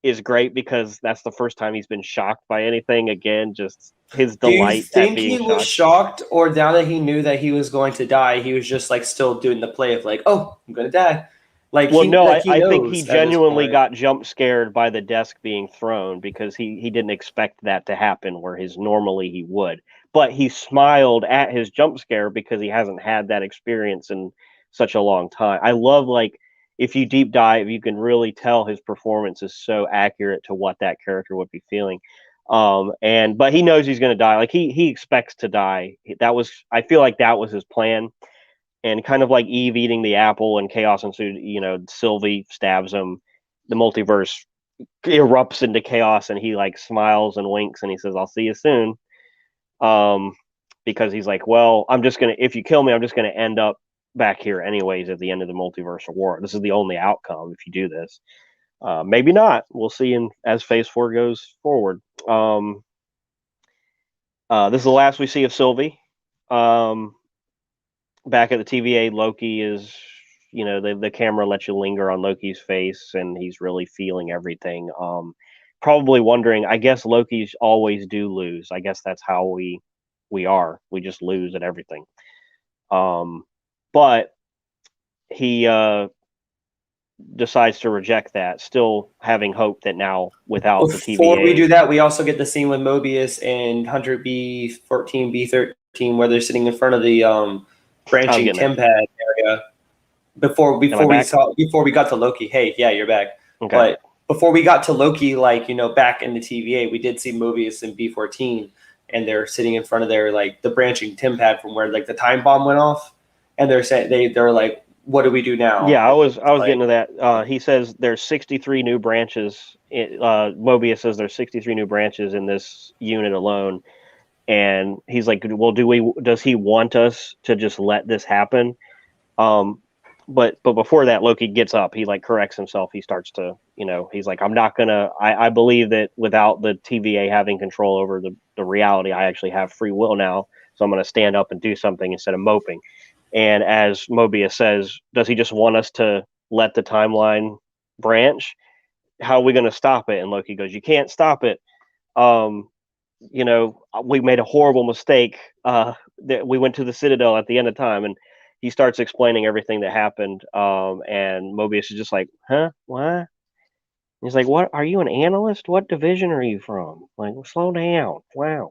is great because that's the first time he's been shocked by anything. Again, just his Do you delight at think being he was shocked. shocked, or now that he knew that he was going to die, he was just like still doing the play of like, oh, I'm gonna die, Well, no, like he I think he knows at this genuinely point. got jump scared by the desk being thrown because he didn't expect that to happen where his normally he would. But he smiled at his jump scare because he hasn't had that experience in such a long time. I love, like, if you deep dive, you can really tell his performance is so accurate to what that character would be feeling. But he knows he's going to die. Like he expects to die. That was, I feel like that was his plan. and kind of like Eve eating the apple and chaos ensued. Sylvie stabs him. The multiverse erupts into chaos, and he like smiles and winks, and he says, "I'll see you soon." Because he's like, well, if you kill me, I'm just gonna end up back here anyways at the end of the multiverse war. This is the only outcome if you do this. Maybe not. We'll see as Phase 4 goes forward. This is the last we see of Sylvie. Back at the TVA, Loki is, the camera lets you linger on Loki's face, and he's really feeling everything. Probably wondering, I guess Loki's always do lose. I guess that's how we are. We just lose at everything. But he decides to reject that, still having hope that now without the TVA. Before we do that, we also get the scene with Mobius and Hunter B14, B13, where they're sitting in front of the branching TemPad area. Before we got to Loki. Hey, yeah, you're back. Okay. But before we got to Loki, back in the TVA, we did see Mobius and B14, and they're sitting in front of their the branching TemPad from where the time bomb went off, and they're saying they're like, what do we do now? Yeah, I was getting to that. He says there's 63 new branches. Mobius says there's 63 new branches in this unit alone, and he's like, well, does he want us to just let this happen? But before that, Loki gets up. He corrects himself. He starts to, he's like, I'm not gonna. I believe that without the TVA having control over the reality, I actually have free will now. So I'm gonna stand up and do something instead of moping. And as Mobius says, does he just want us to let the timeline branch? How are we going to stop it? And Loki goes, you can't stop it. We made a horrible mistake. That we went to the Citadel at the end of time, and he starts explaining everything that happened. And Mobius is just like, huh? What? He's like, what? Are you an analyst? What division are you from? Slow down. Wow.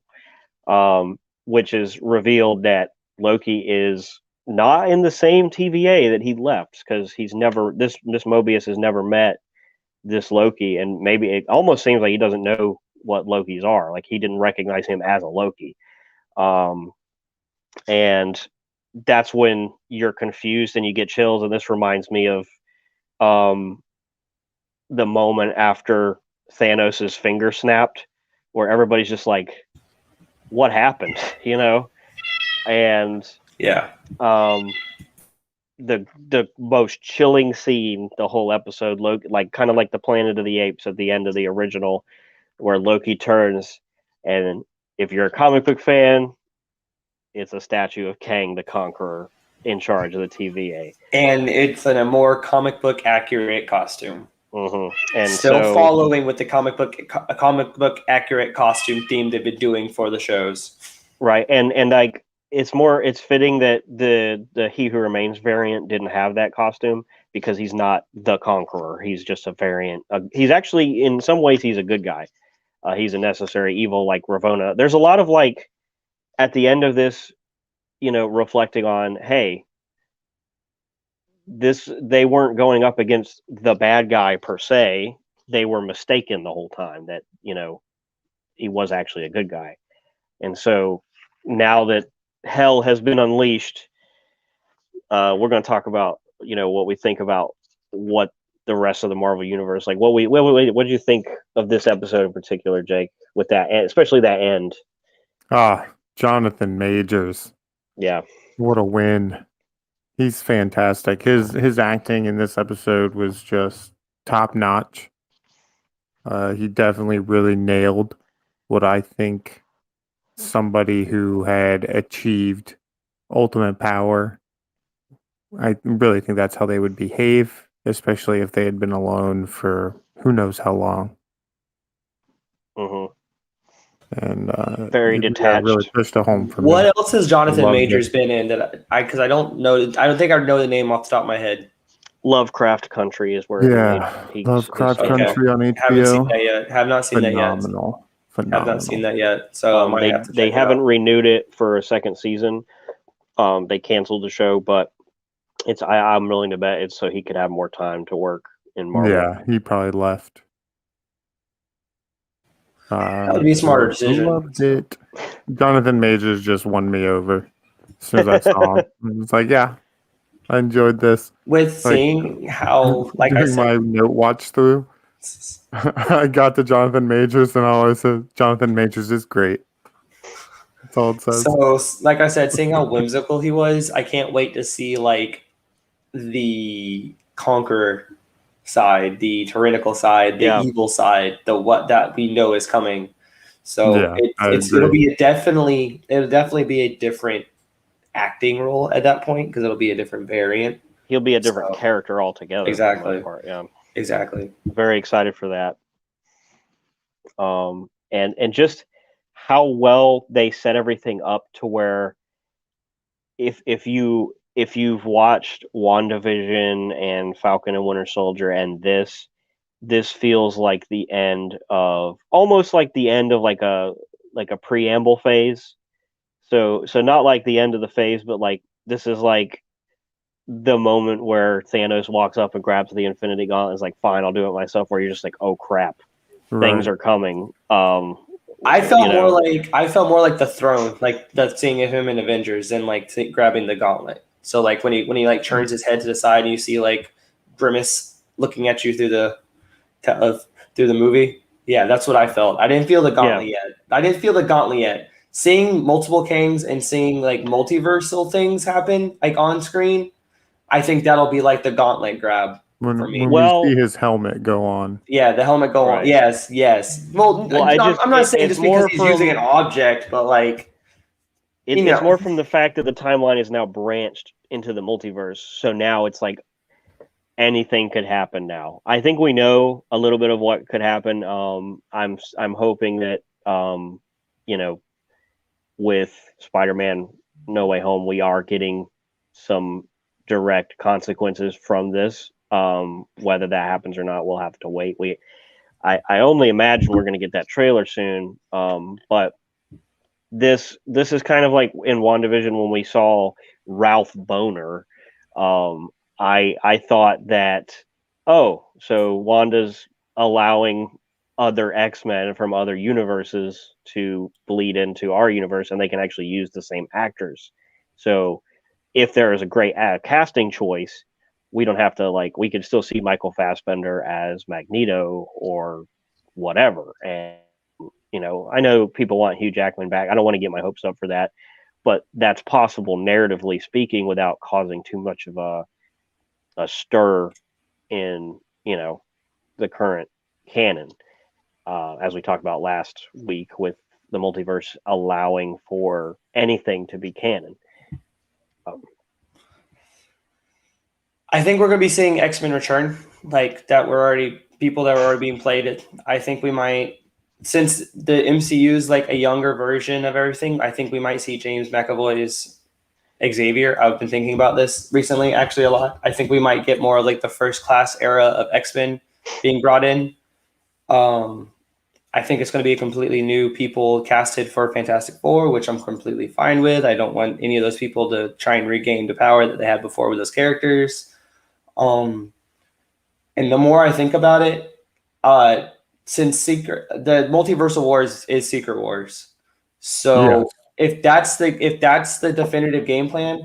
Which is revealed that Loki is not in the same TVA that he left, because this Mobius has never met this Loki, and maybe it almost seems like he doesn't know what Lokis are. He didn't recognize him as a Loki. And that's when you're confused and you get chills, and this reminds me of the moment after Thanos' finger snapped, where everybody's just like, what happened? And yeah. The most chilling scene the whole episode, Loki, kind of like the Planet of the Apes at the end of the original, where Loki turns, and if you're a comic book fan, it's a statue of Kang the Conqueror in charge of the TVA, and it's in a more comic book accurate costume. Mm-hmm. And still following with the comic book accurate costume theme they've been doing for the shows, right? And it's fitting that the He Who Remains variant didn't have that costume, because he's not the Conqueror. He's just a variant. He's actually, in some ways, he's a good guy. He's a necessary evil, like Ravonna. There's a lot of at the end of this, reflecting on, hey, they weren't going up against the bad guy per se. They were mistaken the whole time that, he was actually a good guy. And so now that hell has been unleashed, we're going to talk about, what we think about what the rest of the Marvel universe, what did you think of this episode in particular, Jake, with that, especially that end? Jonathan Majors. Yeah. What a win. He's fantastic. His acting in this episode was just top notch. He definitely really nailed what I think somebody who had achieved ultimate power, I really think that's how they would behave, especially if they had been alone for who knows how long. Mm-hmm. And very detached. Really pushed it home for me. What else has Jonathan Majors been in that because I don't know? I don't think I know the name off the top of my head. Lovecraft Country is where Lovecraft Country on HBO. Haven't seen that yet. Have not seen Phenomenal. Have not seen that yet. So they haven't renewed it for a second season. They canceled the show, but I'm willing to bet it's so he could have more time to work in Marvel. Yeah, he probably left. That would be a smarter decision. Loved it. Jonathan Majors just won me over as soon as I saw him. It's like, yeah, I enjoyed this. with Like seeing how, like I doing said, my note watch through. I got to Jonathan Majors and I said Jonathan Majors is great. That's all it says. so like I said, seeing how whimsical he was, I can't wait to see like the Conqueror side, the tyrannical side, the Yeah, evil side, the what that we know is coming. So Yeah, I it'll agree. be it'll definitely be a different acting role at that point because it'll be a different variant. he'll be a different So character altogether for the most exactly, part. Yeah, exactly. very excited for that. And just how well they set everything up to where if you've watched WandaVision and Falcon and Winter Soldier and this feels like the end of almost like the end of like a preamble phase. So not like the end of the phase, but like this is like the moment where Thanos walks up and grabs the Infinity Gauntlet and is like, fine, I'll do it myself, where you're just like, oh crap, things Right. are coming. I You felt more know, like the throne, like that seeing him in Avengers and like grabbing the gauntlet. So like when he like turns his head to the side and you see like Grimace looking at you through the through the movie. Yeah, that's what I felt. I didn't feel the yeah, gauntlet yet. I didn't feel the gauntlet yet. Seeing multiple Kangs and seeing like multiversal things happen like on screen, I think that'll be like the gauntlet grab for me. When we see well, his helmet go on. Yeah, the helmet go on. right. Yes, yes. Well, Well, I'm not saying it's just because more he's using an from object, but like you it's know, more from the fact that the timeline is now branched into the multiverse. So now it's like anything could happen now. I think we know a little bit of what could happen. I'm hoping that you know, with Spider-Man No Way Home, we are getting some direct consequences from this. Whether that happens or not, we'll have to wait. I only imagine we're going to get that trailer soon. But this is kind of like in WandaVision when we saw Ralph Boner. I thought that, oh, so Wanda's allowing other X-Men from other universes to bleed into our universe, and they can actually use the same actors. So if there is a great casting choice, we don't have to like we could still see Michael Fassbender as Magneto or whatever. And I know people want Hugh Jackman back. I don't want to get my hopes up for that, but that's possible narratively speaking without causing too much of a stir in the current canon, as we talked about last week with the multiverse allowing for anything to be canon. I think we're gonna be seeing X-Men return, like that were already people that were already being played. I think we might, since the MCU is like a younger version of everything. I think we might see James McAvoy's Xavier. I've been thinking about this recently, actually, a lot. I think we might get more like the first class era of X-Men being brought in. Um, I think it's going to be a completely new people casted for Fantastic Four, which I'm completely fine with. I don't want any of those people to try and regain the power that they had before with those characters. Um, and the more I think about it, uh, since the Multiversal Wars is Secret Wars, Yes. so if that's the definitive game plan,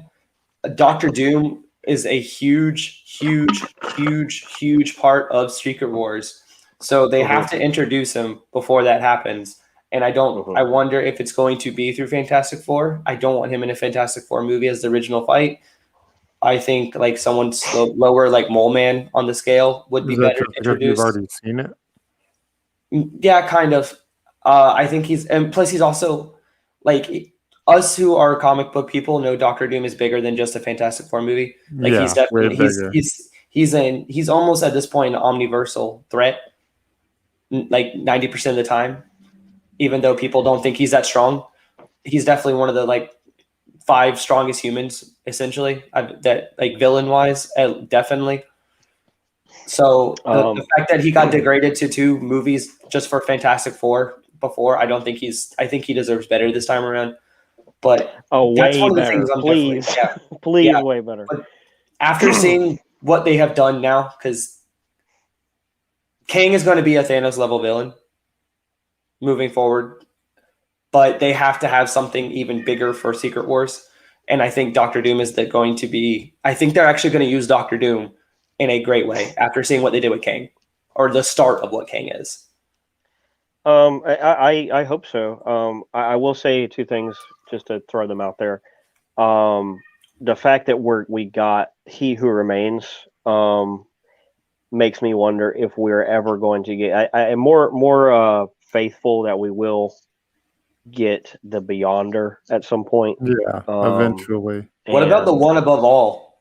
Doctor Doom is a huge, huge, huge, huge part of Secret Wars. So they have to introduce him before that happens. And I wonder if it's going to be through Fantastic Four. I don't want him in a Fantastic Four movie as the original fight. I think like someone lower, like Mole Man on the scale, would be Is that better just because you've introduced. already seen it? Yeah, kind of. I think and plus he's also like us who are comic book people know Doctor Doom is bigger than just a Fantastic Four movie. Like he's Yeah, way definitely bigger. he's almost at this point an omniversal threat, like 90% of the time. Even though people don't think he's that strong, he's definitely one of the like five strongest humans essentially. That like villain wise, definitely. So the fact that he got degraded to two movies just for Fantastic Four before, I think he deserves better this time around. But that's way one of the things better, I'm definitely, please. yeah, Please, yeah. way better. But after seeing what they have done now, because Kang is going to be a Thanos level villain moving forward, but they have to have something even bigger for Secret Wars. And I think Doctor Doom is going to be. I think they're actually going to use Doctor Doom in a great way after seeing what they did with Kang, or the start of what Kang is. I hope so. I will say two things just to throw them out there. The fact that we got He Who Remains makes me wonder if we're ever going to get. I am more faithful that we will get the Beyonder at some point. Yeah, eventually. What about the one above all?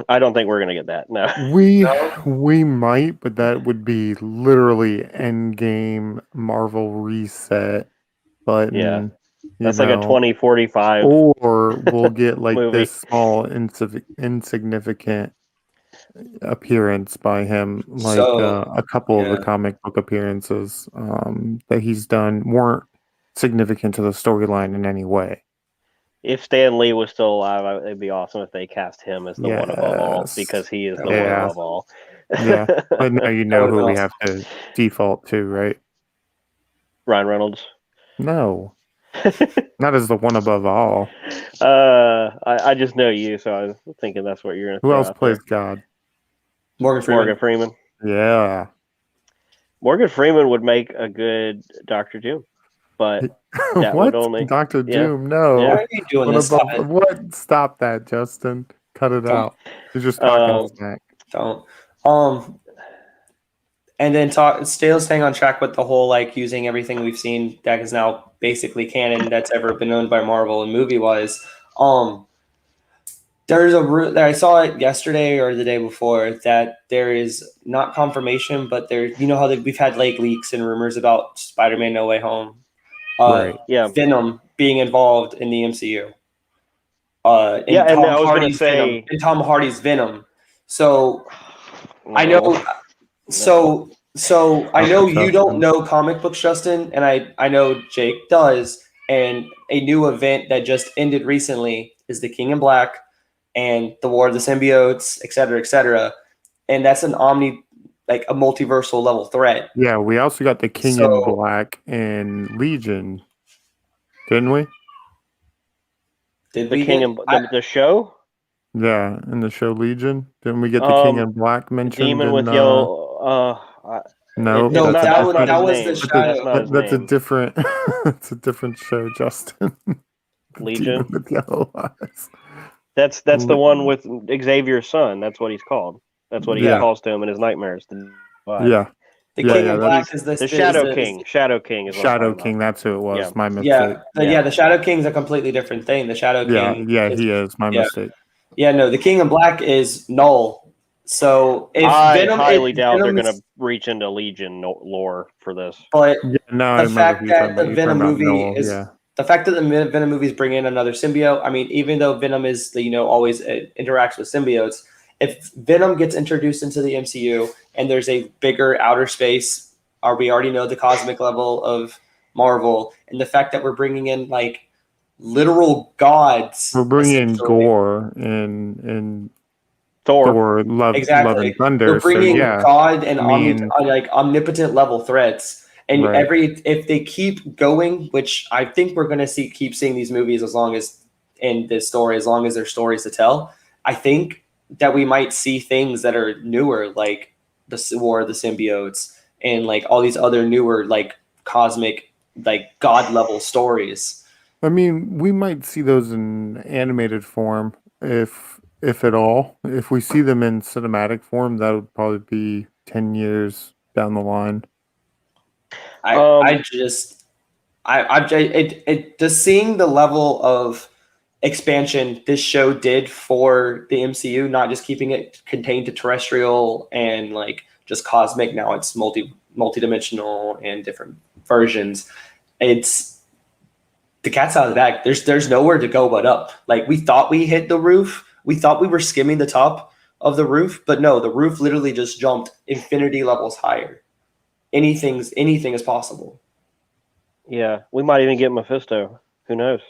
I don't think we're gonna get that. No. We might, but that would be literally Endgame Marvel reset button. Yeah. That's like a 2045. Or we'll get like movie. this small insignificant appearance by him, like a couple of the comic book appearances that he's done weren't significant to the storyline in any way. If Stan Lee was still alive, it'd be awesome if they cast him as the one above all, because he is the one above all. Yeah, but now you know who we have to default to, right? Ryan Reynolds. No, not as the one above all. I just know you, so I was thinking that's what you're gonna. Who else plays God? Morgan Freeman. Yeah. Morgan Freeman would make a good Dr. Doom, but that would only Dr. Doom. No. Why are you doing this? What? Stop that, Justin. Cut it out. You're just talking smack. Don't. And then still staying on track with the whole like using everything we've seen that is now basically canon that's ever been owned by Marvel and movie wise. There's I saw it yesterday or the day before that there is not confirmation, but there, you know how we've had like leaks and rumors about Spider-Man No Way Home, Right. Yeah, Venom being involved in the MCU. Yeah, and I was going to say in Tom Hardy's Venom. So I know. So I know you don't know comic books, Justin, and I know Jake does. And a new event that just ended recently is the King in Black and the War of the Symbiotes, et cetera, et cetera. And that's an like a multiversal level threat. Yeah, we also got the King in Black and Legion, didn't we? Did the we King the show? Yeah, in the show Legion, didn't we get the King in Black mentioned? Demon with yellow. No, that was the Shadow. That's a different. It's a different show, Justin. Legion Demon with yellow eyes. That's the one with Xavier's son. That's what he's called. That's what he calls to him in his nightmares. Yeah. The King in Black is the Shadow King. Shadow King is Shadow King. That's who it was. Yeah. My mistake. The Shadow King's a completely different thing. The Shadow King. Yeah, he is. My mistake. Yeah, no, the King in Black is Null. So if I highly doubt they're going to reach into Legion lore for this. But the fact that the Venom movie is the fact that the Venom movies bring in another symbiote. I mean, even though Venom is always interacts with symbiotes, if Venom gets introduced into the MCU and there's a bigger outer space, we already know the cosmic level of Marvel, and the fact that we're bringing in like literal gods. We're bringing in Gore and Thor, Love and Thunder. We're bringing God and omnipotent level threats. And if they keep going, which I think we're going to keep seeing these movies as long as there's stories to tell, I think that we might see things that are newer, like the War of the Symbiotes and like all these other newer like cosmic like God level stories. I mean, we might see those in animated form if at all. If we see them in cinematic form, that would probably be 10 years down the line. Just seeing the level of expansion this show did for the MCU, not just keeping it contained to terrestrial and like just cosmic. Now it's multi-dimensional and different versions. It's the cat's out of the bag. There's nowhere to go but up. Like we thought we hit the roof. We thought we were skimming the top of the roof, but no, the roof literally just jumped infinity levels higher. Anything is possible. Yeah, we might even get Mephisto. Who knows?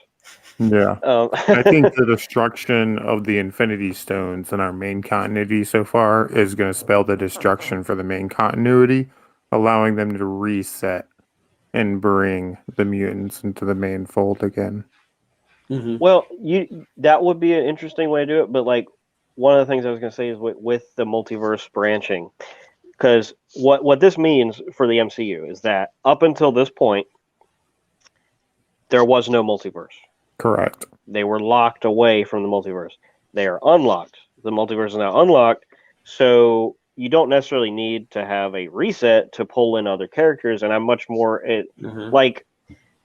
Yeah. I think the destruction of the Infinity Stones in our main continuity so far is going to spell the destruction for the main continuity, allowing them to reset and bring the mutants into the main fold again. Well, that would be an interesting way to do it, but like one of the things I was going to say is with the multiverse branching, because what this means for the MCU is that up until this point, there was no multiverse. Correct. They were locked away from the multiverse. They are unlocked. The multiverse is now unlocked, so you don't necessarily need to have a reset to pull in other characters. And I'm much more like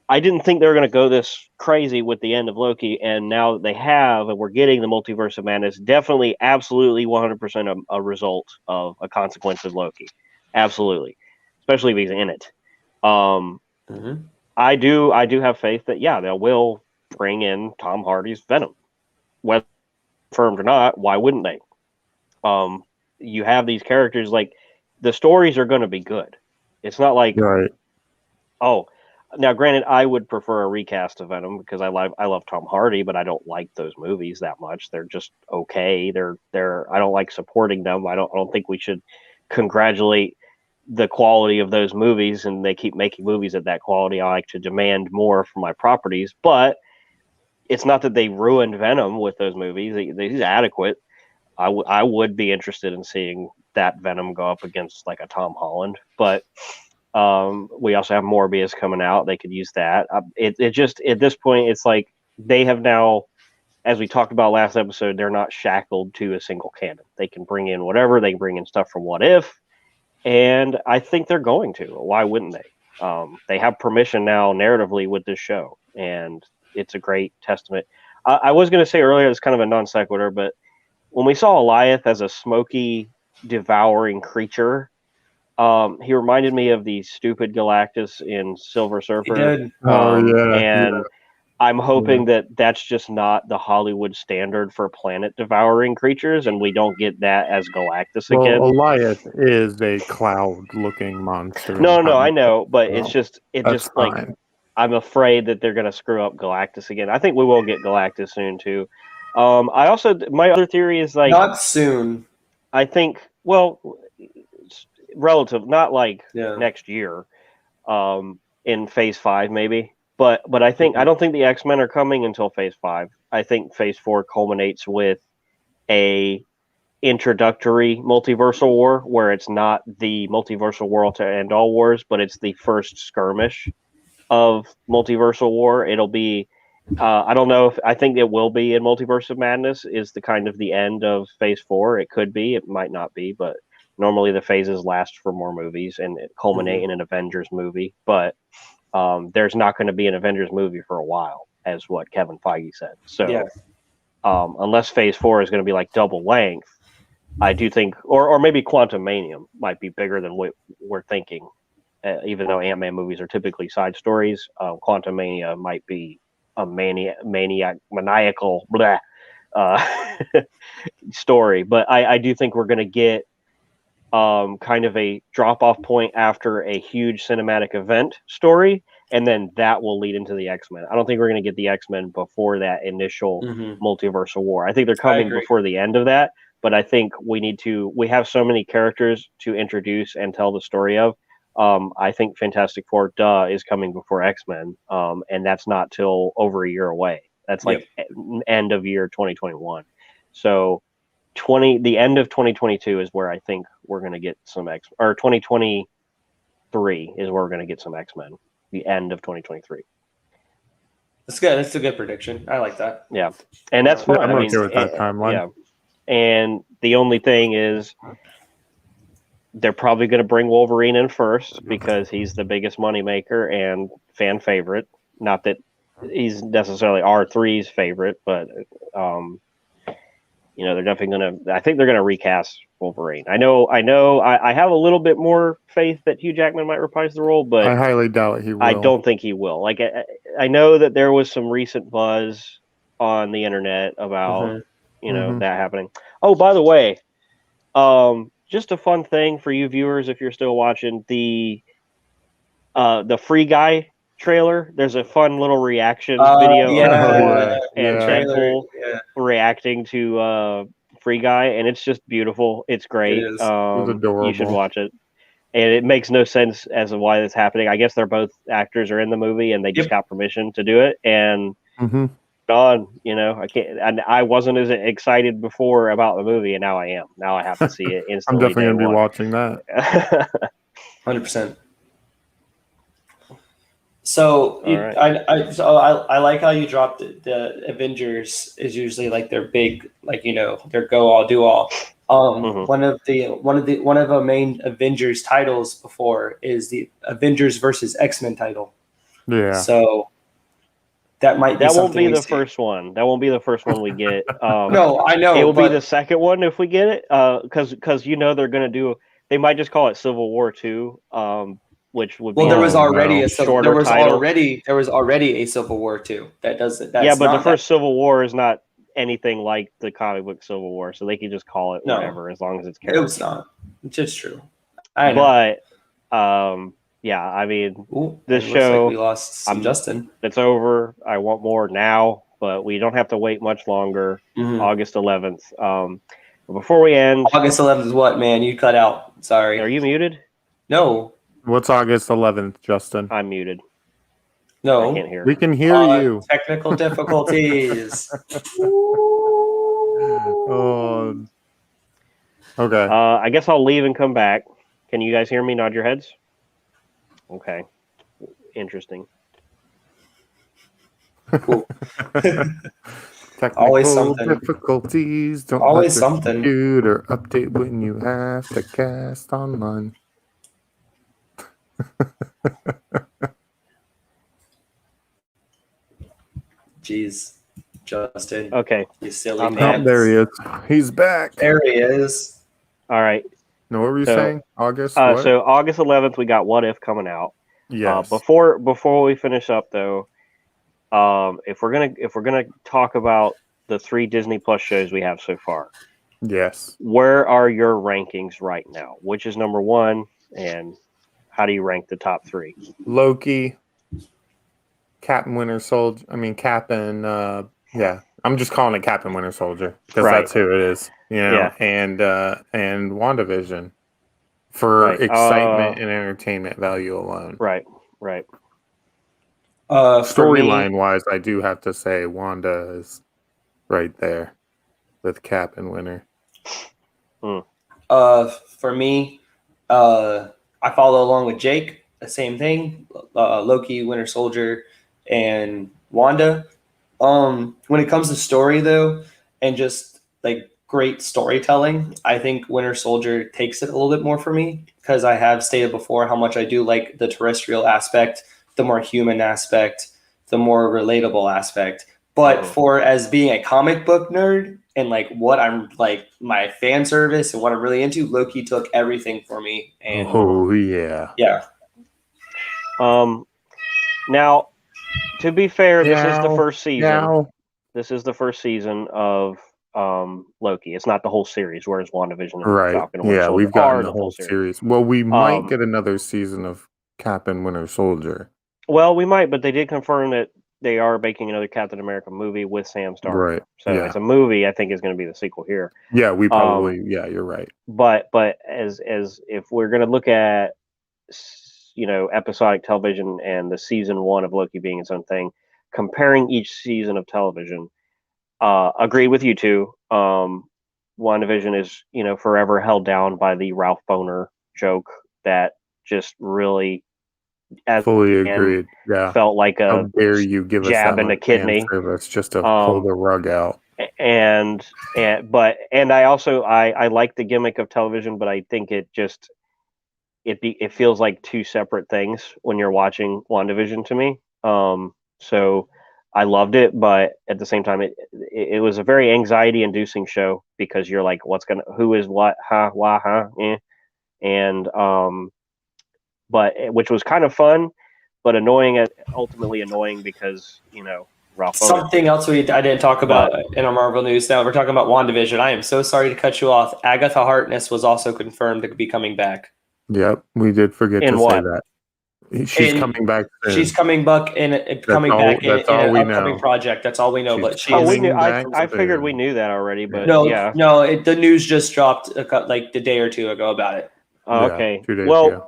I didn't think they were going to go this crazy with the end of Loki, and now that they have, and we're getting the multiverse of madness, definitely, absolutely, 100% a result of a consequence of Loki, absolutely, especially if he's in it. I do have faith that they will bring in Tom Hardy's Venom, whether confirmed or not. Why wouldn't they? You have these characters, like the stories are going to be good. It's not like now, granted, I would prefer a recast of Venom because I love Tom Hardy, but I don't like those movies that much. They're just okay. I don't like supporting them. I don't think we should congratulate the quality of those movies, and they keep making movies at that quality. I like to demand more for my properties, but it's not that they ruined Venom with those movies. He's adequate. I would be interested in seeing that Venom go up against like a Tom Holland, but we also have Morbius coming out. They could use that. It just at this point, it's like they have now, as we talked about last episode, they're not shackled to a single canon. They can bring in whatever. They can bring in stuff from What If, and I think they're going to. Why wouldn't they? They have permission now narratively with this show, and it's a great testament. I was going to say earlier, it's kind of a non sequitur, but when we saw Goliath as a smoky, devouring creature, he reminded me of the stupid Galactus in Silver Surfer. He did. And I'm hoping that that's just not the Hollywood standard for planet devouring creatures, and we don't get that as Galactus again. Goliath is a cloud-looking monster. No, I know, but it's just like fine. I'm afraid that they're going to screw up Galactus again. I think we will get Galactus soon too. My other theory is like not soon. I think relative, not like next year, in Phase 5 maybe. But I think I don't think the X-Men are coming until Phase 5. I think Phase 4 culminates with a introductory multiversal war where it's not the multiversal war to end all wars, but it's the first skirmish of multiversal war. It'll be I don't know if I think it will be in Multiverse of Madness is the kind of the end of Phase 4. It could be, it might not be, but normally the phases last for more movies and culminate in an Avengers movie. But there's not going to be an Avengers movie for a while, as what Kevin Feige said. So unless Phase 4 is going to be like double length, I do think, or maybe Quantum Mania might be bigger than what we're thinking. Even though Ant-Man movies are typically side stories, Quantum Mania might be a maniacal story. But I do think we're going to get kind of a drop-off point after a huge cinematic event story, and then that will lead into the X-Men. I don't think we're going to get the X-Men before that initial multiversal war. I think they're coming before the end of that, but I think we have so many characters to introduce and tell the story of. I think Fantastic Four, is coming before X-Men, and that's not till over a year away. That's like end of year 2021. So the end of 2022 is where I think we're going to get some or 2023 is where we're going to get some X-Men. The end of 2023. That's good. That's a good prediction. I like that. Yeah, and that's fine. I'm okay with that timeline. Yeah, and the only thing is, they're probably going to bring Wolverine in first because he's the biggest moneymaker and fan favorite. Not that he's necessarily R3's favorite, but they're definitely going to. I think they're going to recast Wolverine. I know. I have a little bit more faith that Hugh Jackman might reprise the role, but I highly doubt he will. I don't think he will. Like I know that there was some recent buzz on the internet about that happening. Oh, by the way, just a fun thing for you viewers if you're still watching the Free Guy trailer. There's a fun little reaction video of Deadpool reacting to Free Guy, and it's just beautiful. It's great. It is. It was adorable. You should watch it. And it makes no sense as to why this happening. I guess they're both actors are in the movie, and they just got permission to do it. And on. I can't. And I wasn't as excited before about the movie, and now I am. Now I have to see it I'm instantly. definitely gonna be watching that. 100%. So Right. I like how you dropped the Avengers is usually like their big, like, their go all do all. Mhm. One of the main Avengers titles before is the Avengers versus X-Men title. Yeah. So that might be That won't something be we the see. first one. That won't be the first one we get. No, I know, It will be but the second one if we get it. Because they're gonna do. They might just call it Civil War 2. Which would be there was Oh, already no. shorter title. there was already a Civil War 2. Yeah, That's but the not that. first Civil War is not anything like the comic book Civil War, so they can just call it No, whatever as long as it's it was character. not. It's just true. I know. But yeah, I mean, Ooh, this it looks like show, we lost some Justin. it's over. I want more now, but we don't have to wait much longer. Mhm. August 11th. But before we end, August 11th is what, man? You cut out. are Sorry. you muted? No, What's August 11th, Justin? I'm muted. I no. can't hear. We can hear you. Technical difficulties. Oh, okay. I guess I'll leave and come back. Can you guys hear me? Nod your heads. Okay. Interesting. Cool. Technical Always something. difficulties. Don't Always let the something. computer update when you have to cast online. Jeez, Justin. Okay. You silly I'm pants. Oh, there he is. He's back. There he is. All right. No, what were you So, saying? August what? So August 11th, we got What If coming out. Yes. Before we finish up though, if we're gonna talk about the 3 Disney Plus shows we have so far, Yes. where are your rankings right now? Which is number 1, and how do you rank the top 3? Loki, Cap and Winter Soldier. I mean, Cap and yeah. I'm just calling it Cap and Winter Soldier because Right. that's who it is. Yeah. And WandaVision for Right. excitement and entertainment value alone. Right. For me, Storyline wise, I do have to say Wanda is right there with Cap and Winter. for me, I follow along with Jake. The same thing. Loki, Winter Soldier, and Wanda. When it comes to story though, and just like great storytelling, I think Winter Soldier takes it a little bit more for me because I have stated before how much I do like the terrestrial aspect, the more human aspect, the more relatable aspect. But for as being a comic book nerd and like what I'm like my fan service and what I'm really into, Loki took everything for me. And Oh yeah. yeah. Now, to be fair, this is the Meow. first season. Meow. This is the first season of Loki. It's not the whole series, whereas WandaVision and Right. Falcon and Winter Yeah, Soldier we've gotten are the the full whole series. series. Well, we might Um, get another season of Cap and Winter Soldier. Well, we might, but they did confirm that they are making another Captain America movie with Sam starring. Right. So Yeah. it's a movie. I think is going to be the sequel here. Yeah, we probably. Yeah, you're right. But as if we're going to look at episodic television and the season 1 of Loki being its own thing, comparing each season of television, agree with you two. WandaVision is forever held down by the Ralph Boner joke that just really Fully agreed. Yeah. felt like How a dare you give us jab that in the much fan kidney. service just to pull the rug out? And I also I like the gimmick of television, but I think it just it feels like 2 separate things when you're watching WandaVision to me. So I loved it, but at the same time, it was a very anxiety inducing show because you're like, who is what, huh, why, huh, and but which was kind of fun, but annoying, ultimately annoying because Ralph Boner. Something else I didn't talk about in our Marvel news. Now we're talking about WandaVision. I am so sorry to cut you off. Agatha Harkness was also confirmed to be coming back. Yep, we did forget In to what? say that. She's coming back soon. She's coming back in an upcoming project. That's all we know. She's But she's we knew. back I figured soon. we knew that already, but no, yeah. the news just dropped like the day or two ago about it. Okay. 2 days Well, ago.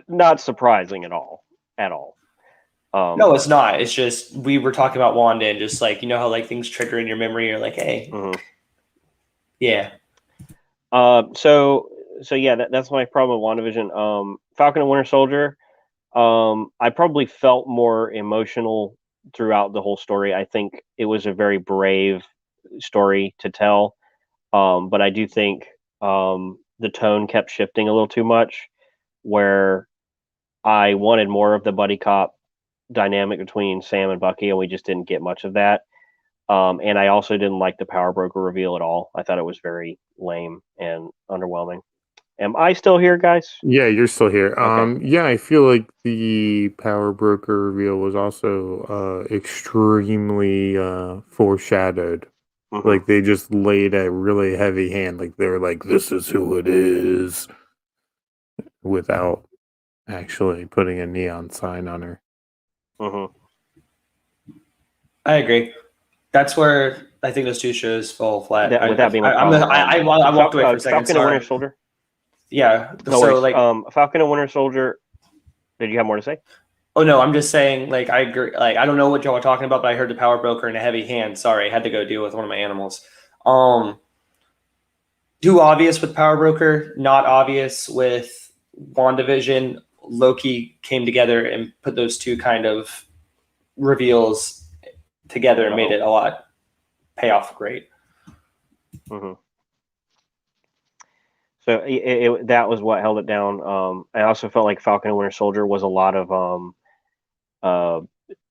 not surprising at all. No, it's not. It's just we were talking about Wanda and just like how like things trigger in your memory. You're like, hey, yeah. So yeah, that's my problem with WandaVision. Falcon and Winter Soldier. I probably felt more emotional throughout the whole story. I think it was a very brave story to tell. But I do think the tone kept shifting a little too much, where I wanted more of the buddy cop dynamic between Sam and Bucky, and we just didn't get much of that. And I also didn't like the power broker reveal at all. I thought it was very lame and underwhelming. Am I still here, guys? Yeah, you're still here. Okay. Yeah, I feel like the power broker reveal was also extremely foreshadowed. Mm-hmm. Like they just laid a really heavy hand. Like they were like, "This is who it is," without actually putting a neon sign on her. Mm-hmm. I agree. That's where I think those two shows fall flat. With that being my I walked away for a second. Falcon and Winter Soldier. Yeah. No so worries. like, Falcon and Winter Soldier. Did you have more to say? oh no, I'm just saying. Like, I agree. Like, I don't know what y'all are talking about, but I heard the power broker and a heavy hand. Sorry, I had to go deal with one of my animals. Too obvious with power broker, not obvious with WandaVision. Loki came together and put those two kind of reveals together and made it a lot payoff great. Mm-hmm. So that was what held it down. I also felt like Falcon and Winter Soldier was a lot of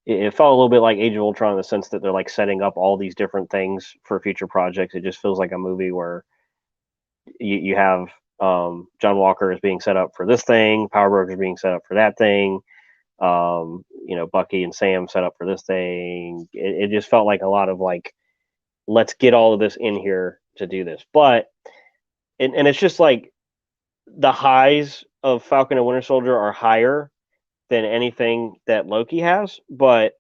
it felt a little bit like Age of Ultron in the sense that they're like setting up all these different things for future projects. It just feels like a movie where you have John Walker is being set up for this thing, Power Broker is being set up for that thing, Bucky and Sam set up for this thing. It just felt like a lot of like, let's get all of this in here to do this. But and it's just like the highs of Falcon and Winter Soldier are higher than anything that Loki has, but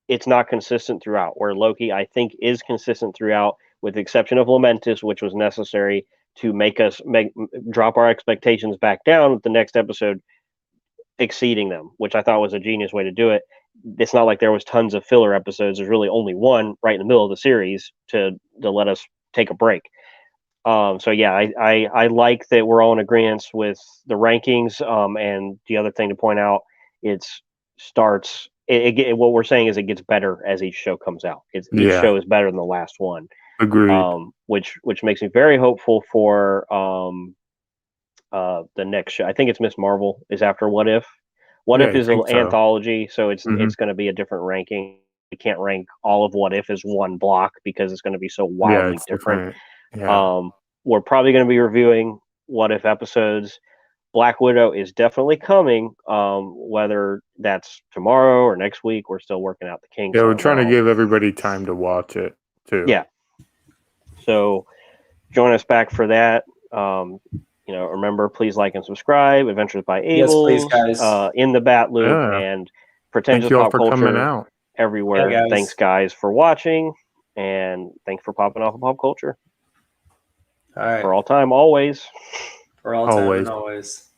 it's not consistent throughout. Where Loki, I think, is consistent throughout, with the exception of Lamentus, which was necessary to make us drop our expectations back down with the next episode exceeding them, which I thought was a genius way to do it. It's not like there was tons of filler episodes. There's really only one right in the middle of the series to let us take a break. So yeah, I like that we're all in agreement with the rankings. And the other thing to point out, what we're saying is it gets better as each show comes out. Each show is better than the last one. Agreed. Which makes me very hopeful for the next show. I think it's Miss Marvel is after What If. What If is an anthology, so it's going to be a different ranking. We can't rank all of What If as one block because it's going to be so wildly different. Yeah. We're probably going to be reviewing What If episodes. Black Widow is definitely coming. Whether that's tomorrow or next week, we're still working out the kinks. Yeah, we're trying to give everybody time to watch it too. Yeah. So join us back for that. Remember, please like and subscribe. Adventures by Able, yes, please, guys. In the Bat Loop, and Pretentious Pop Culture everywhere. Yeah, thanks, guys, for watching, and thanks for popping off of pop culture. All right. For all time, always. For all time and always.